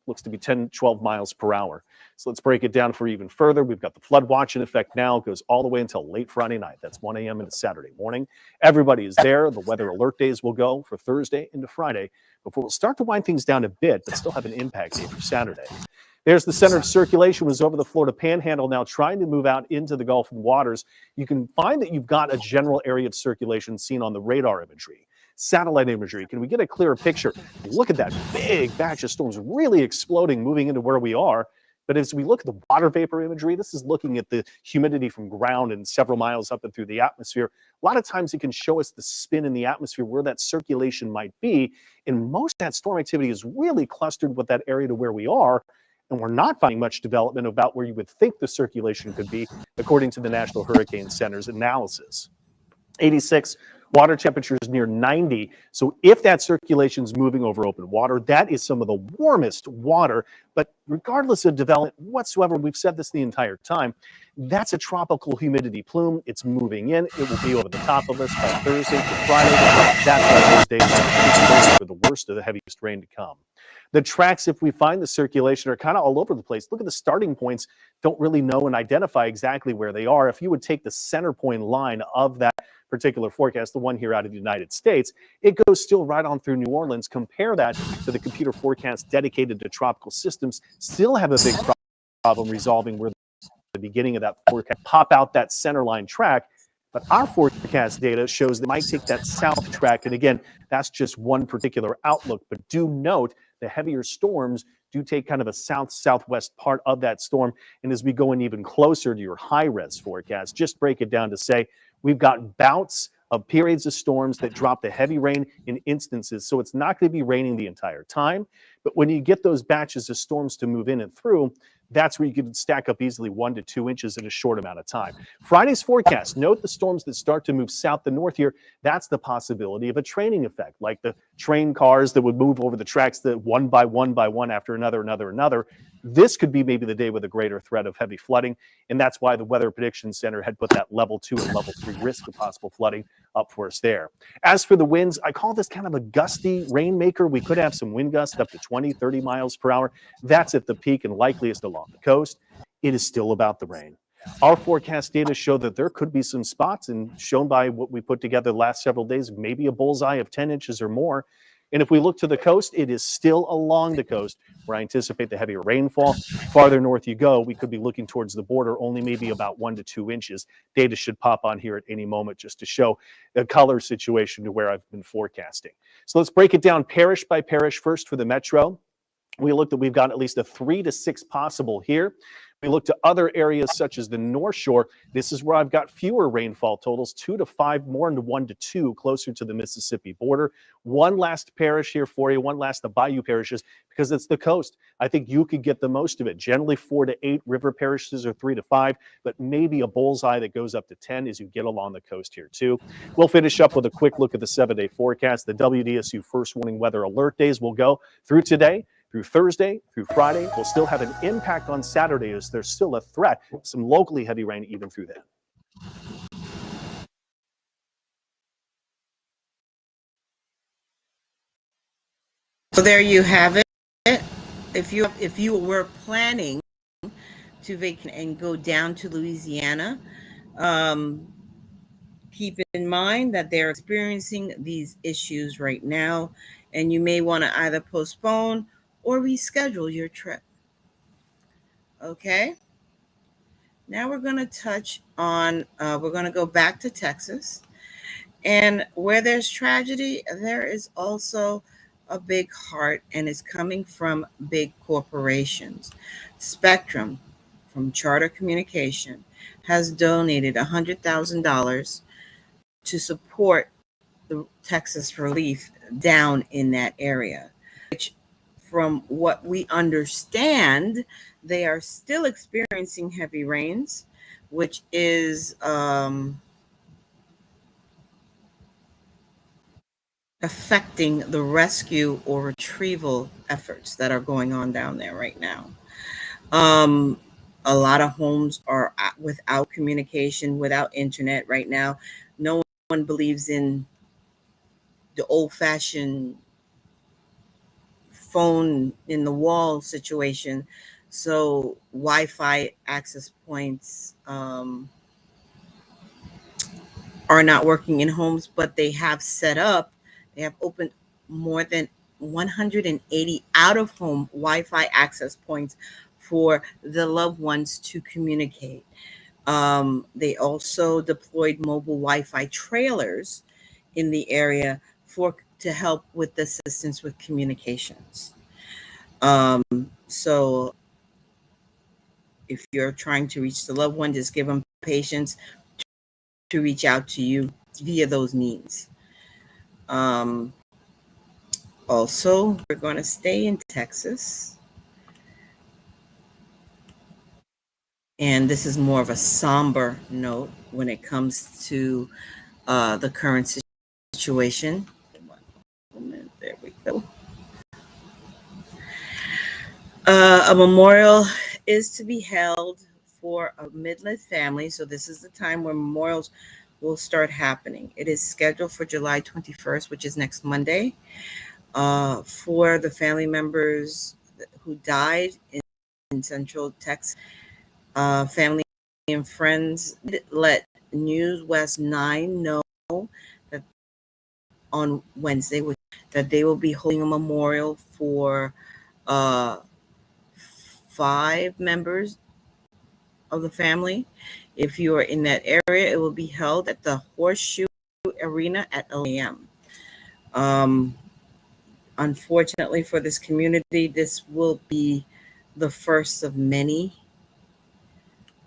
looks to be 10, 12 miles per hour. So let's break it down for even further. We've got the flood watch in effect now. It goes all the way until late Friday night. That's 1 a.m. into Saturday morning. Everybody is there. The weather alert days will go for Thursday into Friday before we'll start to wind things down a bit, but still have an impact day for Saturday. There's the center of circulation, was over the Florida Panhandle, now trying to move out into the Gulf waters. You can find that you've got a general area of circulation seen on the radar imagery. Satellite imagery. Can we get a clearer picture? Look at that big batch of storms really exploding, moving into where we are. But as we look at the water vapor imagery, this is looking at the humidity from ground and several miles up and through the atmosphere. A lot of times it can show us the spin in the atmosphere where that circulation might be. And most of that storm activity is really clustered with that area to where we are. And we're not finding much development about where you would think the circulation could be, according to the National Hurricane Center's analysis. 86. Water temperature is near 90. So if that circulation is moving over open water, that is some of the warmest water. But regardless of development whatsoever, we've said this the entire time, that's a tropical humidity plume. It's moving in. It will be over the top of us by Thursday to Friday. That's why those days are for the worst of the heaviest rain to come. The tracks, if we find the circulation, are kind of all over the place. Look at the starting points. Don't really know and identify exactly where they are. If you would take the center point line of that particular forecast, the one here out of the United States, it goes still right on through New Orleans. Compare that to the computer forecast dedicated to tropical systems, still have a big problem resolving where the beginning of that forecast pop out that center line track. But our forecast data shows they might take that south track. And again, that's just one particular outlook. But do note the heavier storms do take kind of a south-southwest part of that storm. And as we go in even closer to your high-res forecast, just break it down to say we've got bouts of periods of storms that drop the heavy rain in instances. So it's not going to be raining the entire time. But when you get those batches of storms to move in and through, that's where you can stack up easily 1 to 2 inches in a short amount of time. Friday's forecast, note the storms that start to move south to north here. That's the possibility of a training effect, like the train cars that would move over the tracks that one by one after another. This could be maybe the day with a greater threat of heavy flooding, and that's why the Weather Prediction Center had put that level 2 and level 3 risk of possible flooding up for us there. As for the winds, I call this kind of a gusty rainmaker. We could have some wind gusts up to 20, 30 miles per hour. That's at the peak and likeliest along the coast. It is still about the rain. Our forecast data show that there could be some spots, and shown by what we put together the last several days, maybe a bullseye of 10 inches or more. And if we look to the coast, it is still along the coast where I anticipate the heavier rainfall. Farther north you go, we could be looking towards the border, only maybe about 1 to 2 inches. Data should pop on here at any moment just to show the color situation to where I've been forecasting. So let's break it down parish by parish. First for the metro, we looked at we've got at least a 3 to 6 possible here. We look to other areas such as the North Shore. This is where I've got fewer rainfall totals, 2 to 5, more into 1 to 2, closer to the Mississippi border. One last parish here for you, one last the Bayou parishes, because it's the coast. I think you could get the most of it. Generally 4 to 8 river parishes or 3 to 5, but maybe a bullseye that goes up to 10 as you get along the coast here too. We'll finish up with a quick look at the 7-day forecast. The WDSU first warning weather alert days will go through today, through Thursday, through Friday. We'll still have an impact on Saturday as there's still a threat, some locally heavy rain even through then. So there you have it. If you were planning to vacate and go down to Louisiana, keep in mind that they're experiencing these issues right now, and you may want to either postpone or reschedule your trip. Okay. Now we're going to touch on, we're going to go back to Texas. And where there's tragedy, there is also a big heart, and it's coming from big corporations. Spectrum from Charter Communication has donated $100,000 to support the Texas relief down in that area, which, from what we understand, they are still experiencing heavy rains, which is affecting the rescue or retrieval efforts that are going on down there right now. A lot of homes are without communication, without internet right now. No one believes in the old-fashioned phone in the wall situation. So Wi-Fi access points are not working in homes, but they have opened more than 180 out-of-home Wi-Fi access points for the loved ones to communicate. They also deployed mobile Wi-Fi trailers in the area to help with assistance with communications. So if you're trying to reach the loved one, just give them patience to reach out to you via those means. Also, we're going to stay in Texas. And this is more of a somber note when it comes to the current situation. There we go. A memorial is to be held for a Midland family. So this is the time where memorials will start happening. It is scheduled for July 21st, which is next Monday, for the family members who died in Central Texas. Family and friends let News West 9 know that on Wednesday that they will be holding a memorial for 5 members of the family. If you are in that area, it will be held at the Horseshoe Arena at 11 a.m. Unfortunately for this community, this will be the first of many.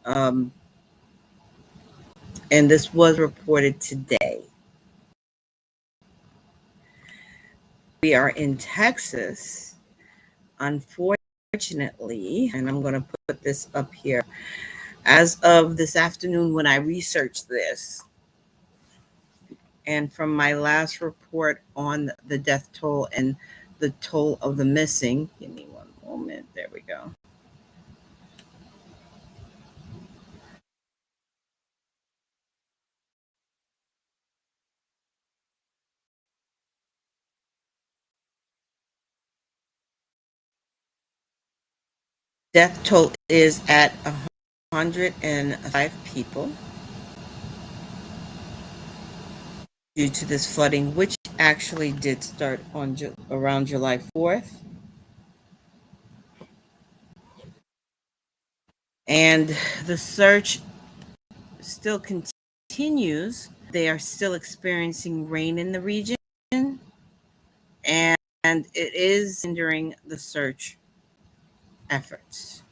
And this was reported today. We are in Texas, unfortunately, and I'm going to put this up here. As of this afternoon, when I researched this, and from my last report on the death toll and the toll of the missing, give me one moment. There we go. Death toll is at 105 people due to this flooding, which actually did start on around July 4th. And the search still continues. They are still experiencing rain in the region, and it is hindering the search efforts.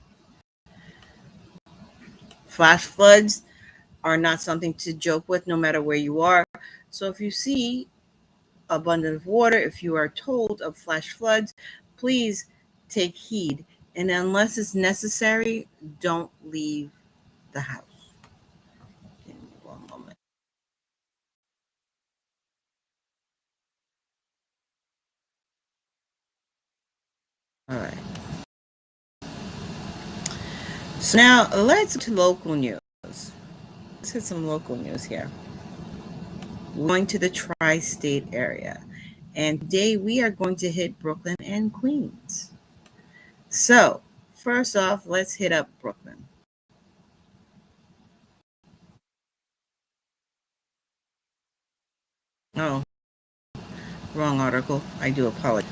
Flash floods are not something to joke with, no matter where you are. So if you see abundant water, if you are told of flash floods, please take heed. And unless it's necessary, don't leave the house. Give me one moment. All right. So now let's get to local news. Let's hit some local news here. We're going to the tri-state area. And today we are going to hit Brooklyn and Queens. So first off, let's hit up Brooklyn. Oh, wrong article. I do apologize.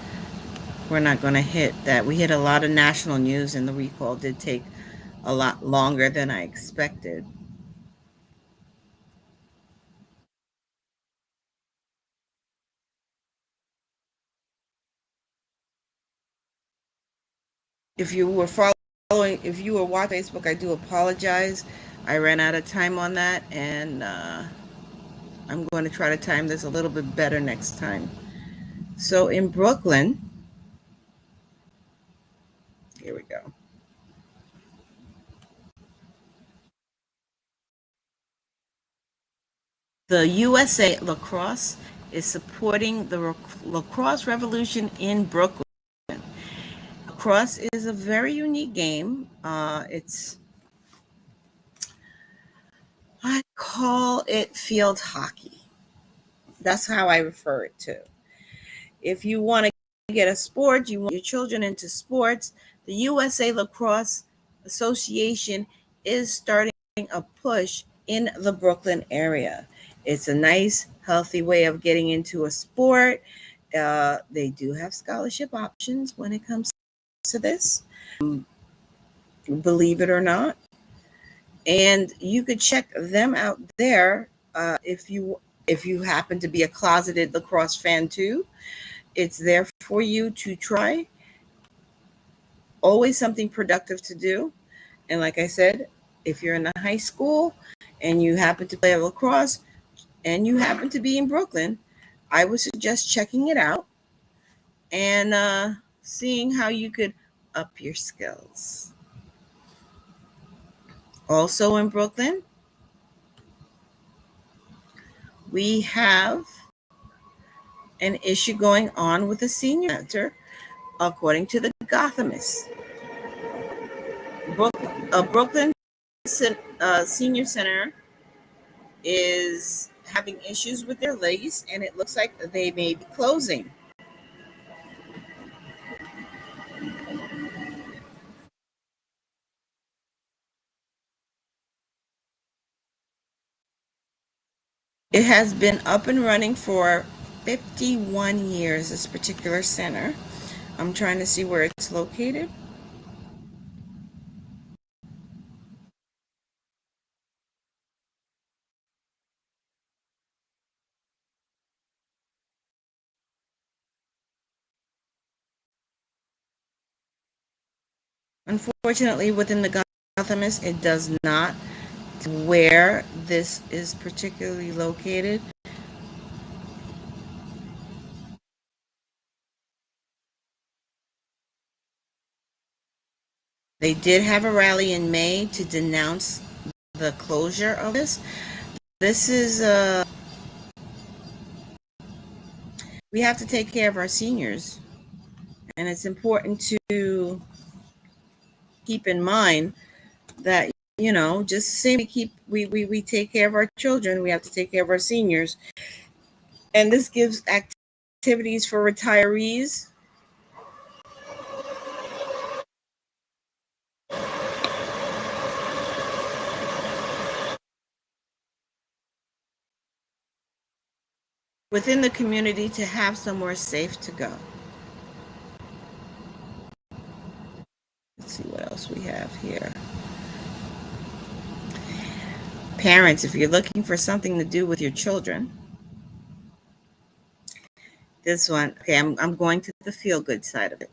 We're not going to hit that. We hit a lot of national news, and the recall did take a lot longer than I expected. If you were watching Facebook, I do apologize. I ran out of time on that, and I'm going to try to time this a little bit better next time. So in Brooklyn, here we go. The USA Lacrosse is supporting the lacrosse revolution in Brooklyn. Lacrosse is a very unique game. I call it field hockey. That's how I refer it to. If you want to get a sport, you want your children into sports, the USA Lacrosse Association is starting a push in the Brooklyn area. It's a nice, healthy way of getting into a sport. They do have scholarship options when it comes to this, believe it or not. And you could check them out there if you happen to be a closeted lacrosse fan too. It's there for you to try. Always something productive to do. And like I said, if you're in the high school and you happen to play lacrosse and you happen to be in Brooklyn, I would suggest checking it out and seeing how you could up your skills. Also in Brooklyn, we have an issue going on with the senior center, according to the Gothamist. Brooklyn Senior Center is having issues with their lease, and it looks like they may be closing. It has been up and running for 51 years, this particular center. I'm trying to see where it's located. Unfortunately, within the Gothamist, it does not where this is particularly located. They did have a rally in May to denounce the closure of this. This is we have to take care of our seniors, and it's important to keep in mind that, you know, just the same we take care of our children, we have to take care of our seniors. And this gives activities for retirees. Within the community to have somewhere safe to go. Let's see what else we have here. Parents, if you're looking for something to do with your children, this one, okay, I'm going to the feel-good side of it.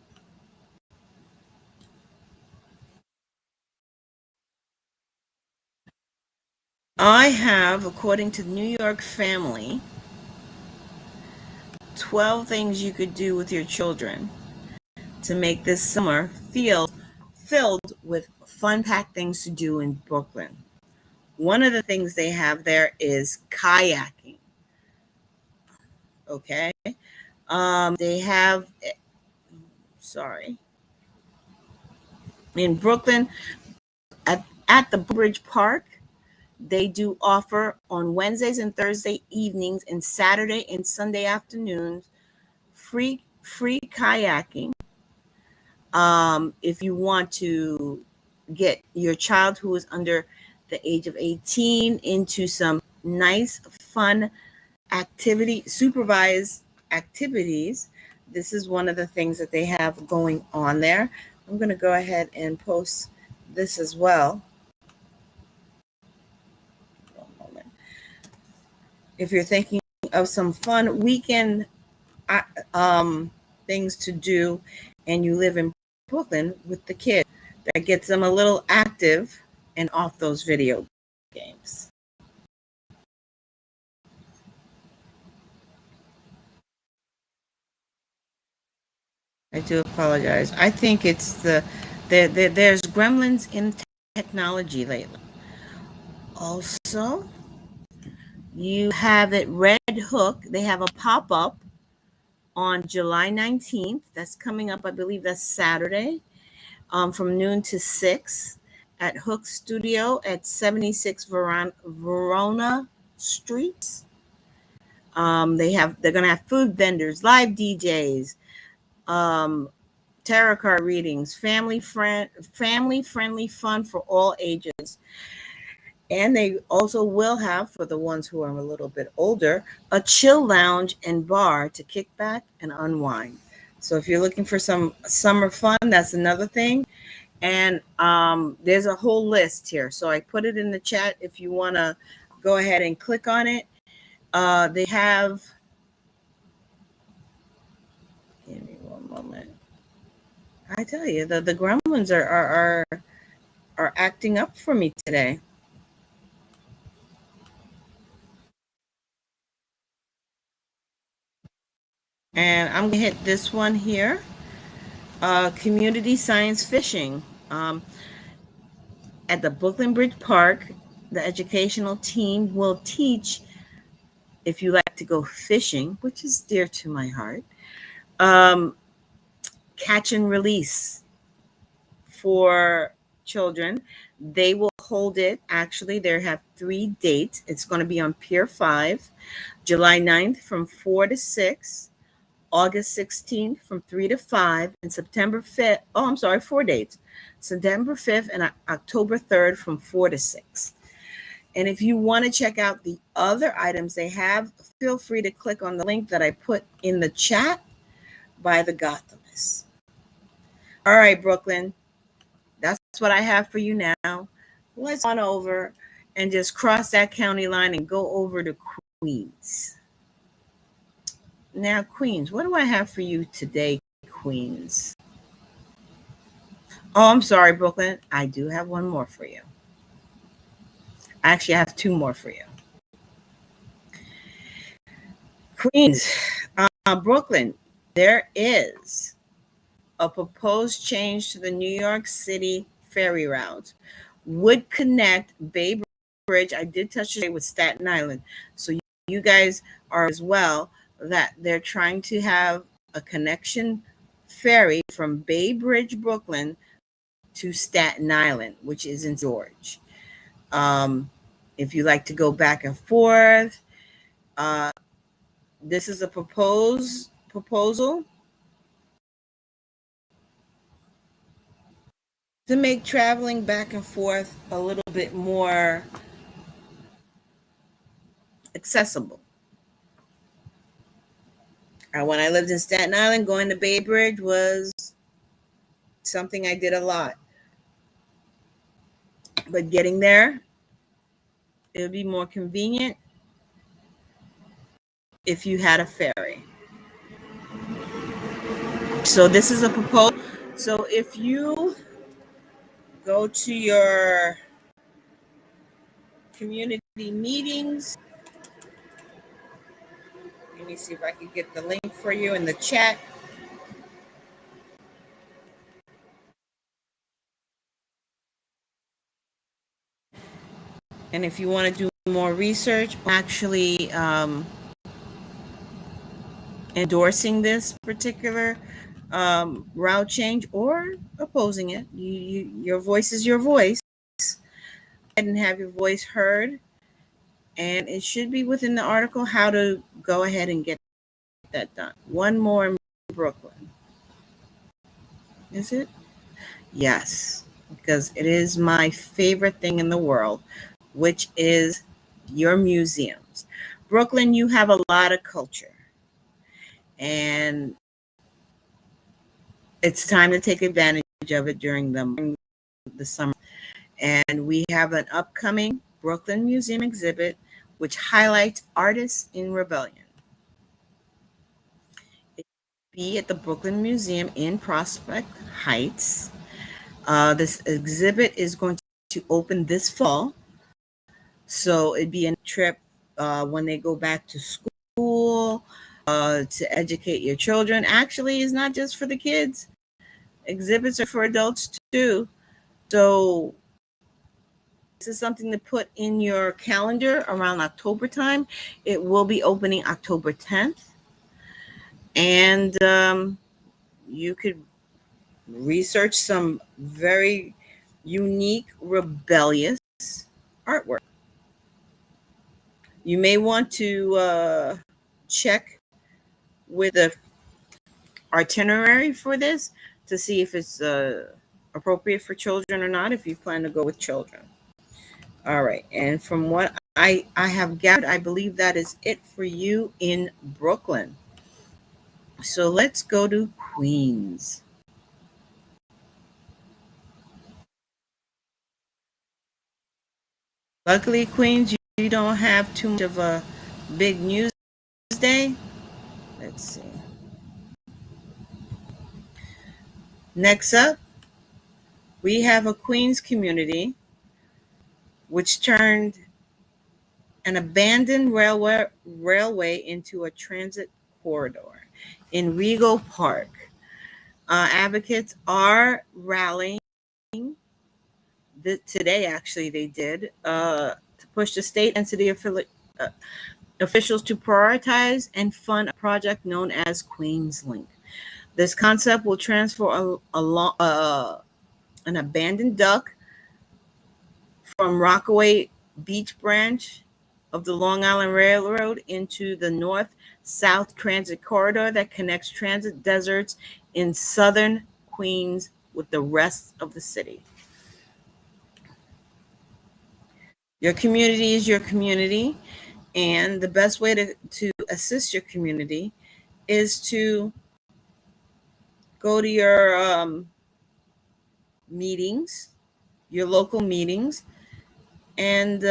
I have, according to New York Family, 12 things you could do with your children to make this summer feel filled with fun-packed things to do in Brooklyn. One of the things they have there is kayaking. Okay. They have, in Brooklyn, at the Bridge Park, they do offer on Wednesdays and Thursday evenings and Saturday and Sunday afternoons free kayaking. If you want to get your child who is under the age of 18 into some nice, fun supervised activities, this is one of the things that they have going on there. I'm going to go ahead and post this as well. If you're thinking of some fun weekend things to do and you live in Brooklyn with the kids, that gets them a little active and off those video games. I do apologize. I think it's there's gremlins in technology lately. Also, you have it Red Hook. They have a pop-up on July 19th. That's coming up, I believe that's Saturday, from noon to 6 at Hook Studio at 76 Verona Street. They're gonna have food vendors, live DJs, tarot card readings, family friendly fun for all ages. And they also will have, for the ones who are a little bit older, a chill lounge and bar to kick back and unwind. So if you're looking for some summer fun, that's another thing. And there's a whole list here. So I put it in the chat if you want to go ahead and click on it. They have, give me one moment. I tell you, the gremlins are acting up for me today. And I'm gonna hit this one here. Community science fishing. At the Brooklyn Bridge Park, the educational team will teach, if you like to go fishing, which is dear to my heart, catch and release for children. They will hold it. Actually, they have 3 dates. It's going to be on Pier 5, July 9th from 4 to 6, August 16th from 3 to 5, and September 5th. Oh, I'm sorry, 4 dates. September 5th and October 3rd from 4 to 6. And if you want to check out the other items they have, feel free to click on the link that I put in the chat by the Gothamist. All right, Brooklyn, that's what I have for you now. Let's on over and just cross that county line and go over to Queens. Now, Queens, what do I have for you today, Queens? Oh, I'm sorry, Brooklyn. I do have one more for you. Actually, I have 2 more for you. Queens, Brooklyn, there is a proposed change to the New York City ferry route. Would connect Bay Bridge. I did touch today with Staten Island. So you guys are as well, that they're trying to have a connection ferry from Bay Bridge, Brooklyn to Staten Island, which is in George. If you like to go back and forth, this is a proposal to make traveling back and forth a little bit more accessible. When I lived in Staten Island, going to Bay Bridge was something I did a lot. But getting there, it would be more convenient if you had a ferry. So this is a proposal. So if you go to your community meetings, let me see if I can get the link for you in the chat. And if you want to do more research, actually endorsing this particular route change or opposing it, your voice is your voice. And have your voice heard. And it should be within the article how to go ahead and get that done. One more in Brooklyn. Is it? Yes, because it is my favorite thing in the world, which is your museums. Brooklyn, you have a lot of culture. And it's time to take advantage of it during the summer. And we have an upcoming Brooklyn Museum exhibit, which highlights artists in rebellion. It will be at the Brooklyn Museum in Prospect Heights. This exhibit is going to open this fall. So it'd be a trip when they go back to school to educate your children. Actually, it's not just for the kids. Exhibits are for adults too. So this is something to put in your calendar around October time. It will be opening October 10th. And you could research some very unique, rebellious artwork. You may want to check with the itinerary for this to see if it's appropriate for children or not, if you plan to go with children. All right. And from what I have gathered, I believe that is it for you in Brooklyn. So let's go to Queens. Luckily, Queens, you don't have too much of a big news day. Let's see. Next up, we have a Queens community which turned an abandoned railway into a transit corridor in Regal Park. Advocates are rallying today, actually, they did, to push the state and city officials to prioritize and fund a project known as Queens Link. This concept will transfer an abandoned dock from Rockaway Beach branch of the Long Island Railroad into the north-south transit corridor that connects transit deserts in southern Queens with the rest of the city. Your community is your community, and the best way to assist your community is to go to your meetings, your local meetings, and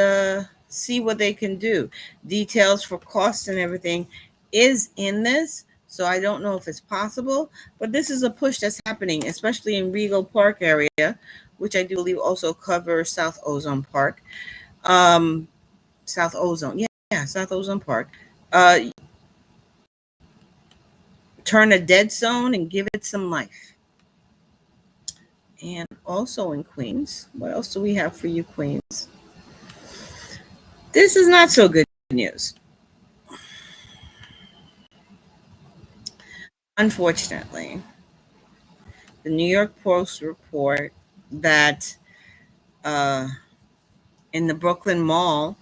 see what they can do. Details for costs and everything is in this, so I don't know if it's possible, but this is a push that's happening, especially in Regal Park area, which I do believe also covers South Ozone Park. South Ozone, yeah, South Ozone Park. Turn a dead zone and give it some life. And also in Queens, what else do we have for you, Queens? This is not so good news. Unfortunately, the New York Post report that in the Brooklyn Mall,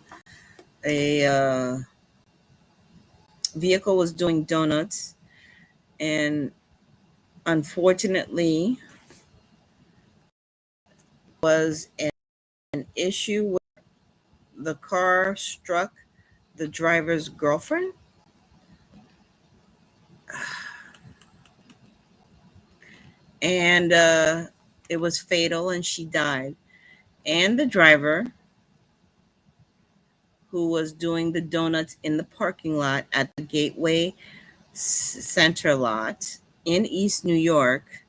a vehicle was doing donuts, and unfortunately was an issue where the car struck the driver's girlfriend. And it was fatal, and she died. And the driver, who was doing the donuts in the parking lot at the Gateway Center lot in East New York,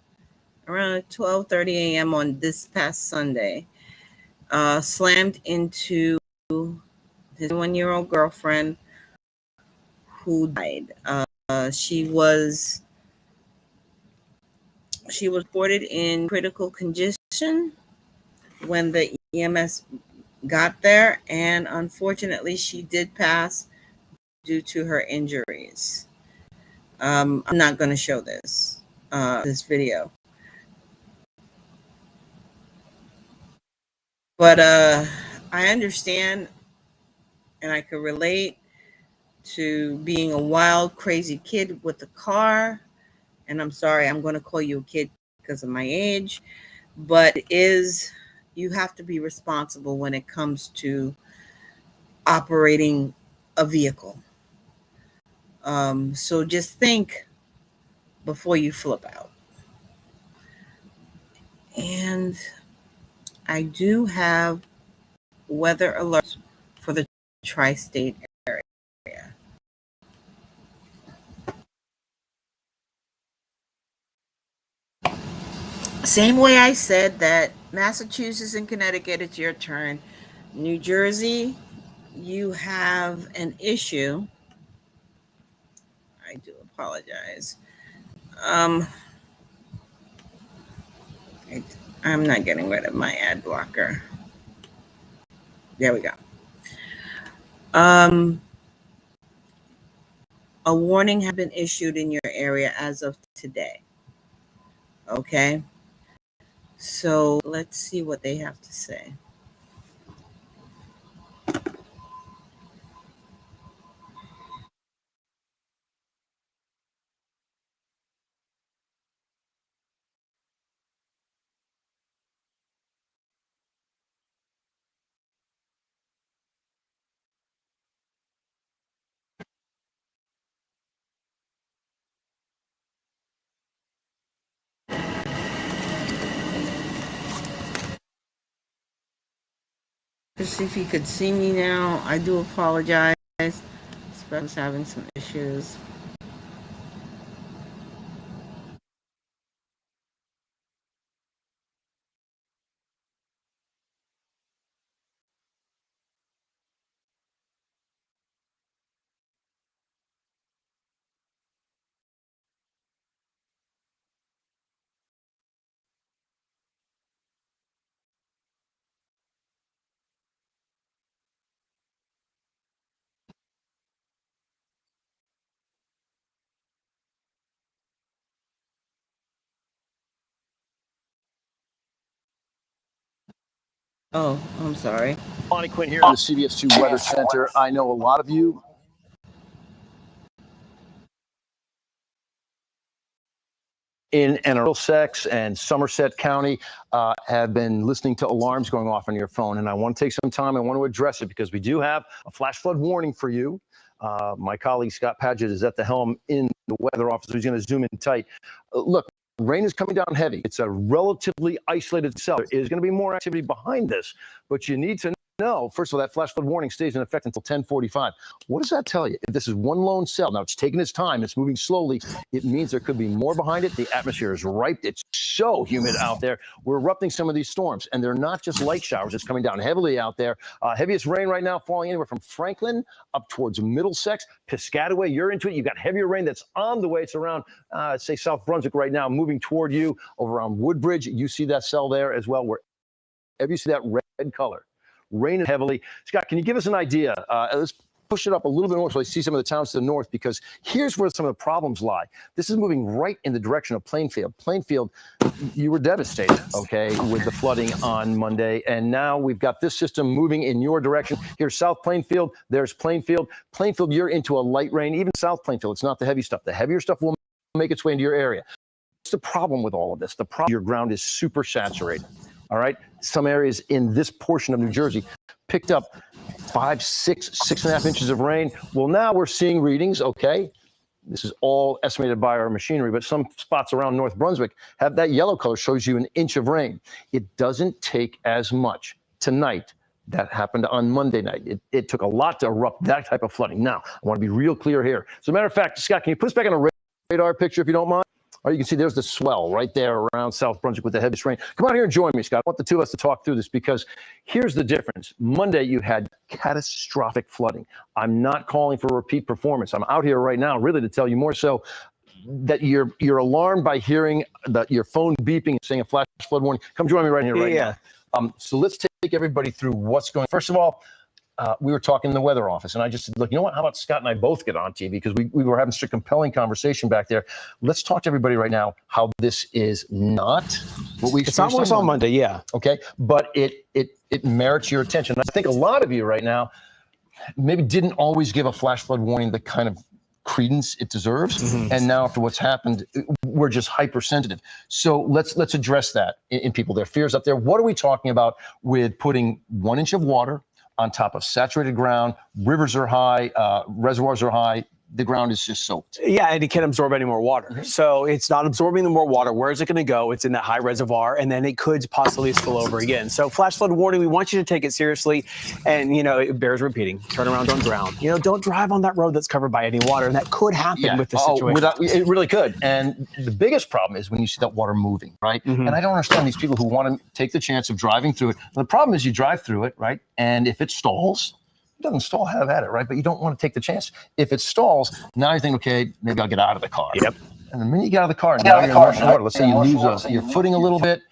around 12:30 a.m. on this past Sunday, slammed into his 1-year-old girlfriend, who died. She was reported in critical condition when the EMS got there, and unfortunately she did pass due to her injuries. I'm not going to show this video, but I understand, and I could relate to being a wild, crazy kid with a car. And I'm sorry, I'm going to call you a kid because of my age, but you have to be responsible when it comes to operating a vehicle. So just think before you flip out. And I do have weather alerts for the tri-state area. Same way I said that Massachusetts and Connecticut, it's your turn. New Jersey, you have an issue, I do apologize. I'm not getting rid of my ad blocker. There we go. A warning has been issued in your area as of today. Okay. So let's see what they have to say. Let's see if you could see me now. I do apologize. I was having some issues. Oh, I'm sorry. Bonnie Quinn here in the CBS2 Weather Center. I know a lot of you in Middlesex and Somerset County have been listening to alarms going off on your phone. And I want to take some time. I want to address it because we do have a flash flood warning for you. My colleague Scott Padgett is at the helm in the weather office. He's going to zoom in tight. Look, rain is coming down heavy. It's a relatively isolated cell. There is going to be more activity behind this, but you need to know, first of all, that flash flood warning stays in effect until 10:45. What does that tell you? If this is one lone cell, now it's taking its time, it's moving slowly, it means there could be more behind it. The atmosphere is ripe. It's so humid out there. We're erupting some of these storms, and they're not just light showers. It's coming down heavily out there. Heaviest rain right now falling anywhere from Franklin up towards Middlesex, Piscataway. You're into it. You've got heavier rain that's on the way. It's around, say, South Brunswick right now, moving toward you over around Woodbridge. You see that cell there as well. Wherever you see that red color, raining heavily. Scott, can you give us an idea? Let's push it up a little bit more so I see some of the towns to the north, because here's where some of the problems lie. This is moving right in the direction of Plainfield. Plainfield, you were devastated, okay, with the flooding on Monday. And now we've got this system moving in your direction. Here's South Plainfield. There's Plainfield. Plainfield, you're into a light rain. Even South Plainfield, it's not the heavy stuff. The heavier stuff will make its way into your area. What's the problem with all of this? The problem, your ground is super saturated. All right. Some areas in this portion of New Jersey picked up 5, 6, 6.5 inches of rain. Well, now we're seeing readings. Okay. This is all estimated by our machinery, but some spots around North Brunswick have that yellow color, shows you an inch of rain. It doesn't take as much tonight. That happened on Monday night. It took a lot to erupt that type of flooding. Now, I want to be real clear here. As a matter of fact, Scott, can you put us back on a radar picture if you don't mind? All right, you can see there's the swell right there around South Brunswick with the heaviest rain. Come out here and join me, Scott. I want the two of us to talk through this, because here's the difference. Monday, you had catastrophic flooding. I'm not calling for a repeat performance. I'm out here right now really to tell you more so that you're alarmed by hearing your phone beeping and saying a flash flood warning. Come join me right here now. So let's take everybody through what's going on. First of all, we were talking in the weather office, and I just said, look, you know what? How about Scott and I both get on TV? Because we were having such a compelling conversation back there. Let's talk to everybody right now how this is not what we experienced. It's not what we saw on Monday, yeah. Okay, but it merits your attention. I think a lot of you right now maybe didn't always give a flash flood warning the kind of credence it deserves. Mm-hmm. And now after what's happened, we're just hypersensitive. So let's address that in people, their fears up there. What are we talking about with putting 1 inch of water on top of saturated ground? Rivers are high, reservoirs are high. The ground is just soaked. Yeah, and it can't absorb any more water. Mm-hmm. So it's not absorbing the more water. Where is it going to go? It's in that high reservoir, and then it could possibly spill over again. So flash flood warning, we want you to take it seriously. And, it bears repeating. Turn around, don't drown. Don't drive on that road that's covered by any water. And that could happen with this situation. It really could. And the biggest problem is when you see that water moving, right? Mm-hmm. And I don't understand these people who want to take the chance of driving through it. And the problem is you drive through it, right? And if it stalls, it doesn't stall, have at it, right? But you don't want to take the chance. If it stalls, now you think, okay, maybe I'll get out of the car. Yep. And the minute you get out of the car, now you're in rushing water. Let's say you lose your footing a little bit.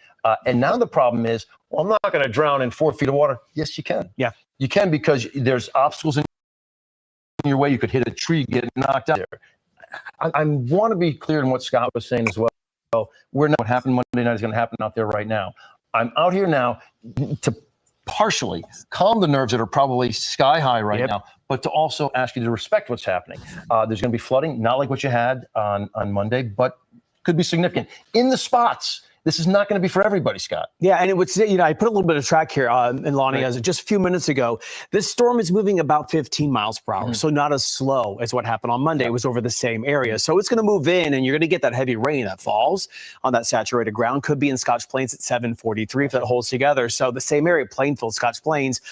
And now the problem is, well, I'm not going to drown in 4 feet of water. Yes, you can. Yeah. You can, because there's obstacles in your way. You could hit a tree, get knocked out there. I want to be clear in what Scott was saying as well. We're not what happened Monday night is going to happen out there right now. I'm out here now to partially calm the nerves that are probably sky high right now, but to also ask you to respect what's happening. There's going to be flooding, not like what you had on Monday, but could be significant in the spots. This is not going to be for everybody, Scott. Yeah, and it would, I put a little bit of track here, and Lonnie, as just a few minutes ago, this storm is moving about 15 miles per hour, so not as slow as what happened on Monday. It was over the same area. So it's going to move in, and you're going to get that heavy rain that falls on that saturated ground. Could be in Scotch Plains at 7:43 if that holds together. So the same area, Plainfield, Scotch Plains,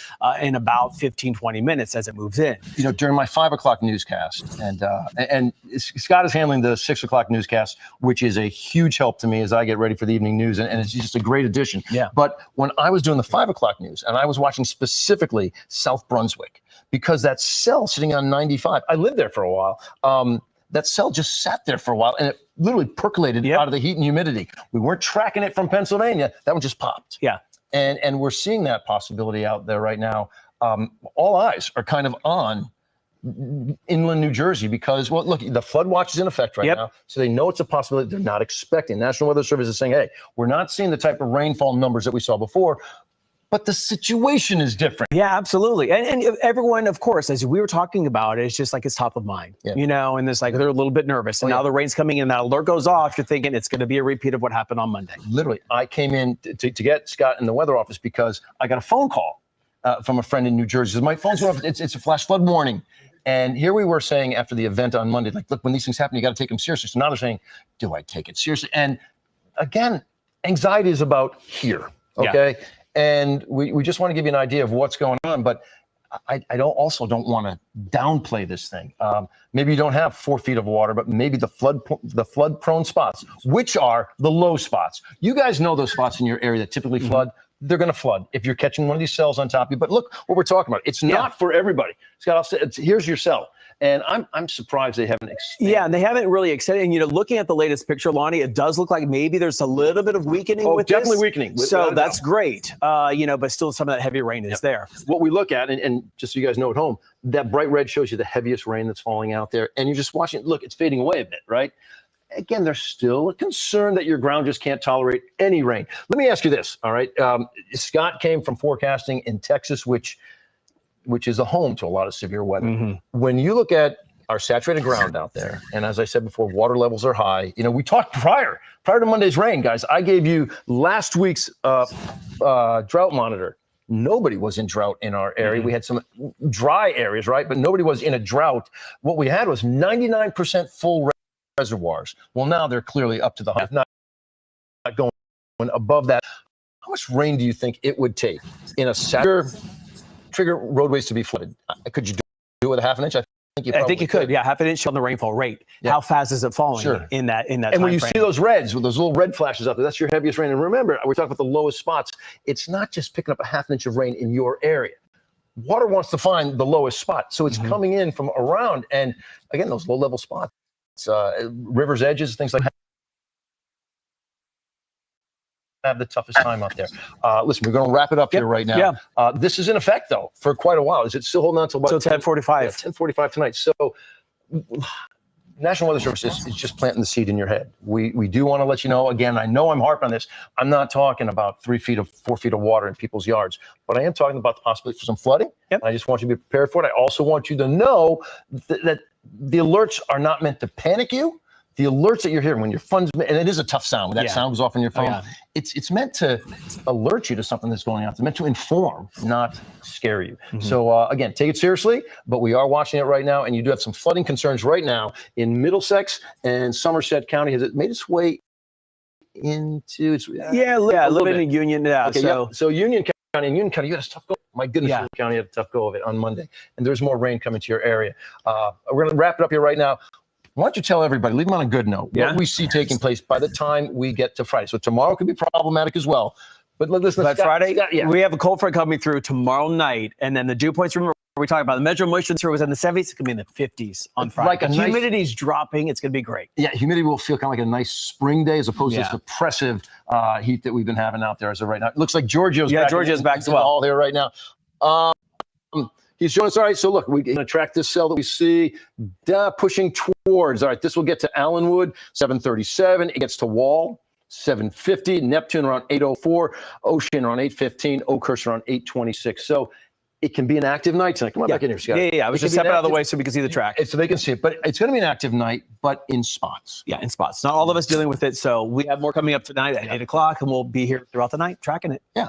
in about 15, 20 minutes as it moves in. During my 5 o'clock newscast, and Scott is handling the 6 o'clock newscast, which is a huge help to me as I get ready for the evening news, and it's just a great addition. Yeah. But when I was doing the 5 o'clock news, and I was watching specifically South Brunswick, because that cell sitting on 95, I lived there for a while. That cell just sat there for a while, and it literally percolated out of the heat and humidity. We weren't tracking it from Pennsylvania. That one just popped. Yeah. And we're seeing that possibility out there right now. All eyes are kind of on inland New Jersey, because, well, look, the flood watch is in effect right now, so they know it's a possibility. They're not expecting. National Weather Service is saying, hey, we're not seeing the type of rainfall numbers that we saw before, but the situation is different. Yeah, absolutely. And everyone, of course, as we were talking about, it's just like it's top of mind, and it's like they're a little bit nervous. And now the rain's coming in, that alert goes off. You're thinking it's going to be a repeat of what happened on Monday. Literally, I came in to get Scott in the weather office because I got a phone call from a friend in New Jersey. My phone's going off. It's a flash flood warning. And here we were saying after the event on Monday, like, look, when these things happen, you got to take them seriously. So now they're saying, do I take it seriously? And again, anxiety is about here, okay? Yeah. And we just want to give you an idea of what's going on, but I don't want to downplay this thing. Maybe you don't have 4 feet of water, but maybe the flood prone spots, which are the low spots. You guys know those spots in your area that typically flood. They're going to flood if you're catching one of these cells on top of you. But look what we're talking about. It's not for everybody. Scott, here's your cell. And I'm surprised they haven't extended. Yeah, and they haven't really extended. And, looking at the latest picture, Lonnie, it does look like maybe there's a little bit of weakening with definitely this. Weakening. So that's great, but still some of that heavy rain is there. What we look at, and just so you guys know at home, that bright red shows you the heaviest rain that's falling out there. And you're just watching it. Look, it's fading away a bit, right? Again, there's still a concern that your ground just can't tolerate any rain. Let me ask you this, all right? Scott came from forecasting in Texas, which is a home to a lot of severe weather. When you look at our saturated ground out there, and as I said before, water levels are high. We talked prior to Monday's rain, guys. I gave you last week's drought monitor. Nobody was in drought in our area. We had some dry areas, right? But nobody was in a drought. What we had was 99% full reservoirs. Well, now they're clearly up to the 100, not going above that. How much rain do you think it would take in a trigger roadways to be flooded? Could you do it with a half an inch? I think you could. Yeah, half an inch on the rainfall rate. Yeah. How fast is it falling in that And when you see those reds, with those little red flashes out there, that's your heaviest rain. And remember, we're talking about the lowest spots. It's not just picking up a half an inch of rain in your area. Water wants to find the lowest spot. So it's coming in from around. And again, those low level spots, rivers edges, things like that, have the toughest time out there. Listen, we're going to wrap it up here right now. Yeah. This is in effect, though, for quite a while. Is it still holding on until about 10:45? Yeah, 10:45 tonight. So National Weather Service is just planting the seed in your head. We do want to let you know, again, I know I'm harping on this. I'm not talking about 4 feet of water in people's yards, but I am talking about the possibility for some flooding. I just want you to be prepared for it. I also want you to know that the alerts are not meant to panic you. The alerts that you're hearing when your phone's, and it is a tough sound when that sound goes off on your phone. It's meant to alert you to something that's going on. It's meant to inform, not scare you. So again, take it seriously, but we are watching it right now, and you do have some flooding concerns right now in Middlesex and Somerset County. Has it made its way into its a little bit in Union? Yeah. Okay, so Union County, you had a tough go. My goodness, Union County had a tough go of it on Monday, and there's more rain coming to your area. We're going to wrap it up here right now. Why don't you tell everybody, leave them on a good note, what we see taking place by the time we get to Friday. So tomorrow could be problematic as well. But listen, But Scott, Friday, yeah. we have a cold front coming through tomorrow night, and then the dew points. Remember, we talked about the measure of moisture was in the 70s. It's going to be in the 50s on Friday. Like a nice- humidity's dropping. It's going to be great. Yeah, humidity will feel kind of like a nice spring day as opposed to Yeah. this oppressive heat that we've been having out there as of right now. It looks like Giorgio's back. Giorgio's back as well. All there right now. He's showing us. All right, so look, we're going to track this cell that we see pushing towards. All right, this will get to Allenwood, 737. It gets to Wall, 750. Neptune around 804. Ocean around 815. Oakhurst around 826. So it can be an active night tonight. Come on back in here, Scott. Yeah. I was just stepping out of the way so we can see the track. So they can see it. But it's going to be an active night, but in spots. Yeah, in spots. Not all of us dealing with it. So we have more coming up tonight at 8 o'clock, and we'll be here throughout the night tracking it. Yeah.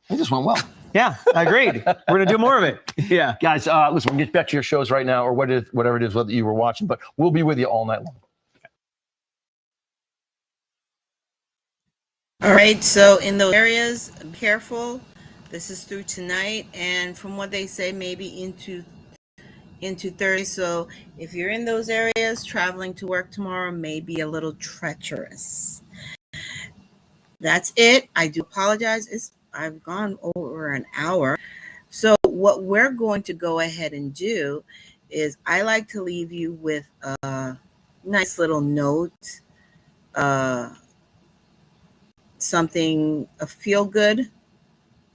It just went well. Yeah, I agreed. We're going to do more of it. Yeah. Guys, listen, we'll get back to your shows right now or whatever it is that you were watching, but we'll be with you all night long. All right, so in those areas, be careful. This is through tonight, and from what they say, maybe into Thursday. So if you're in those areas, traveling to work tomorrow may be a little treacherous. That's it. I do apologize. I've gone over an hour. So what we're going to go ahead and do is I like to leave you with a nice little note, something, a feel-good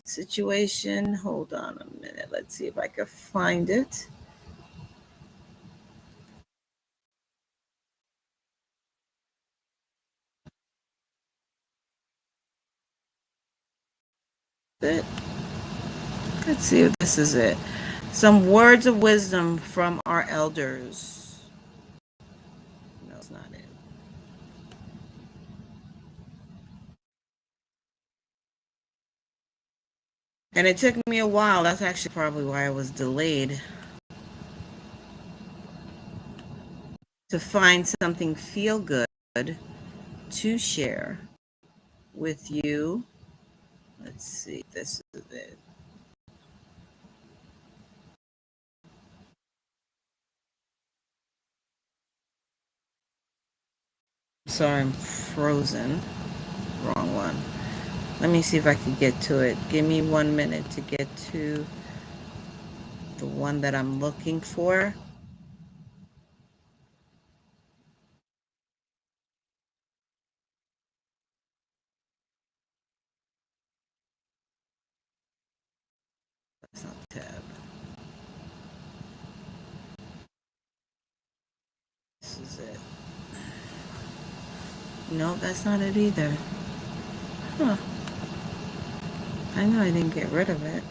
situation. Hold on a minute. Let's see if I can find it. Let's see if this is it. Some words of wisdom from our elders. No, it's not it. And it took me a while. That's actually probably why I was delayed. To find something feel good to share with you. Let's see, this is it. Sorry, I'm frozen. Wrong one. Let me see if I can get to it. Give me 1 minute to get to the one that I'm looking for. That's not tab. This is it. No, that's not it either. Huh. I know I didn't get rid of it.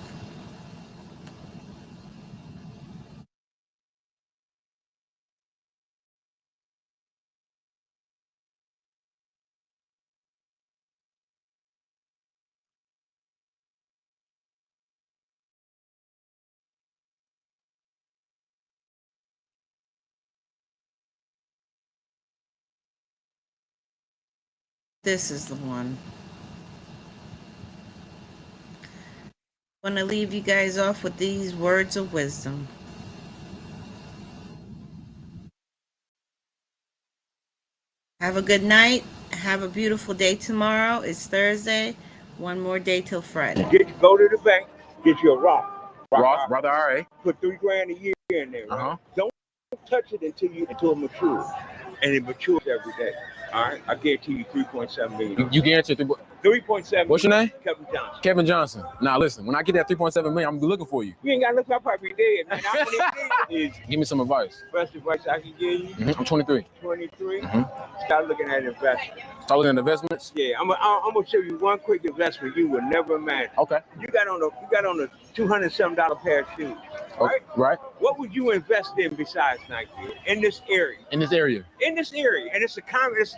This is the one. I want to leave you guys off with these words of wisdom. Have a good night. Have a beautiful day tomorrow. It's Thursday. One more day till Friday. Go to the bank, get you a rock. Roth, brother, RA. Put $3 grand a year in there. Right? Don't touch it until it matures. And it matures every day. All right, I guarantee you 3.7 million. You guarantee 3.7. What's your name? Kevin Johnson. Kevin Johnson. Now listen, when I get that 3.7 million, I'm looking for you. You ain't got to look. I'll probably be dead, man. I wouldn't even Give me some advice. best advice I can give you. I'm 23. 23. Start looking at investment. Start looking at investments. Yeah, I'm gonna show you one quick investment you would never imagine. Okay. You got on a $207 pair of shoes, right? Right. What would you invest in besides Nike in this area? In this area. In this area, and it's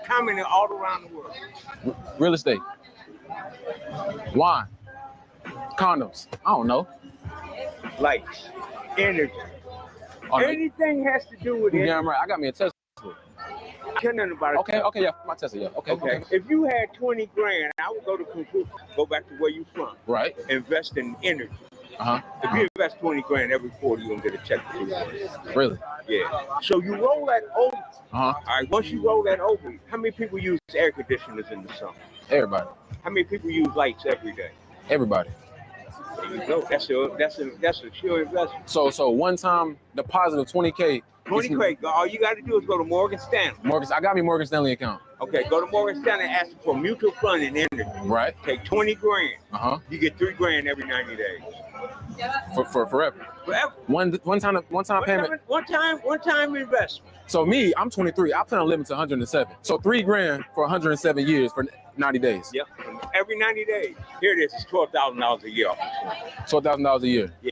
common all around the world. Real estate. Wine. Condoms. I don't know. Lights, energy, Oh, anything has to do with you it. damn right. I got me a Tesla. I care nothing about it. Okay, yeah, my Tesla, yeah. Okay. If you had 20 grand, I would go to Conclusion, go back to where you from, Right. invest in energy. Uh-huh. If you invest 20 grand every quarter, you're gonna get a check for 2 grand. Really? Yeah. So you roll that over. Uh-huh. All right. Once you roll that over, how many people use air conditioners in the summer? Everybody. How many people use lights every day? Everybody. There you go. That's a sure investment. So one time deposit of 20K. 20K. All you got to do is go to Morgan Stanley. I got me Morgan Stanley account. Okay, go to Morgan Stanley and ask for mutual fund and energy. Right. Take 20 grand. You get 3 grand every 90 days. For forever. Forever. One time payment. One time investment. So me, I'm 23. I plan on living to 107. So 3 grand for 107 years for 90 days. Yep. Every 90 days. Here it is. It's $12,000 a year. $12,000 a year. Yeah.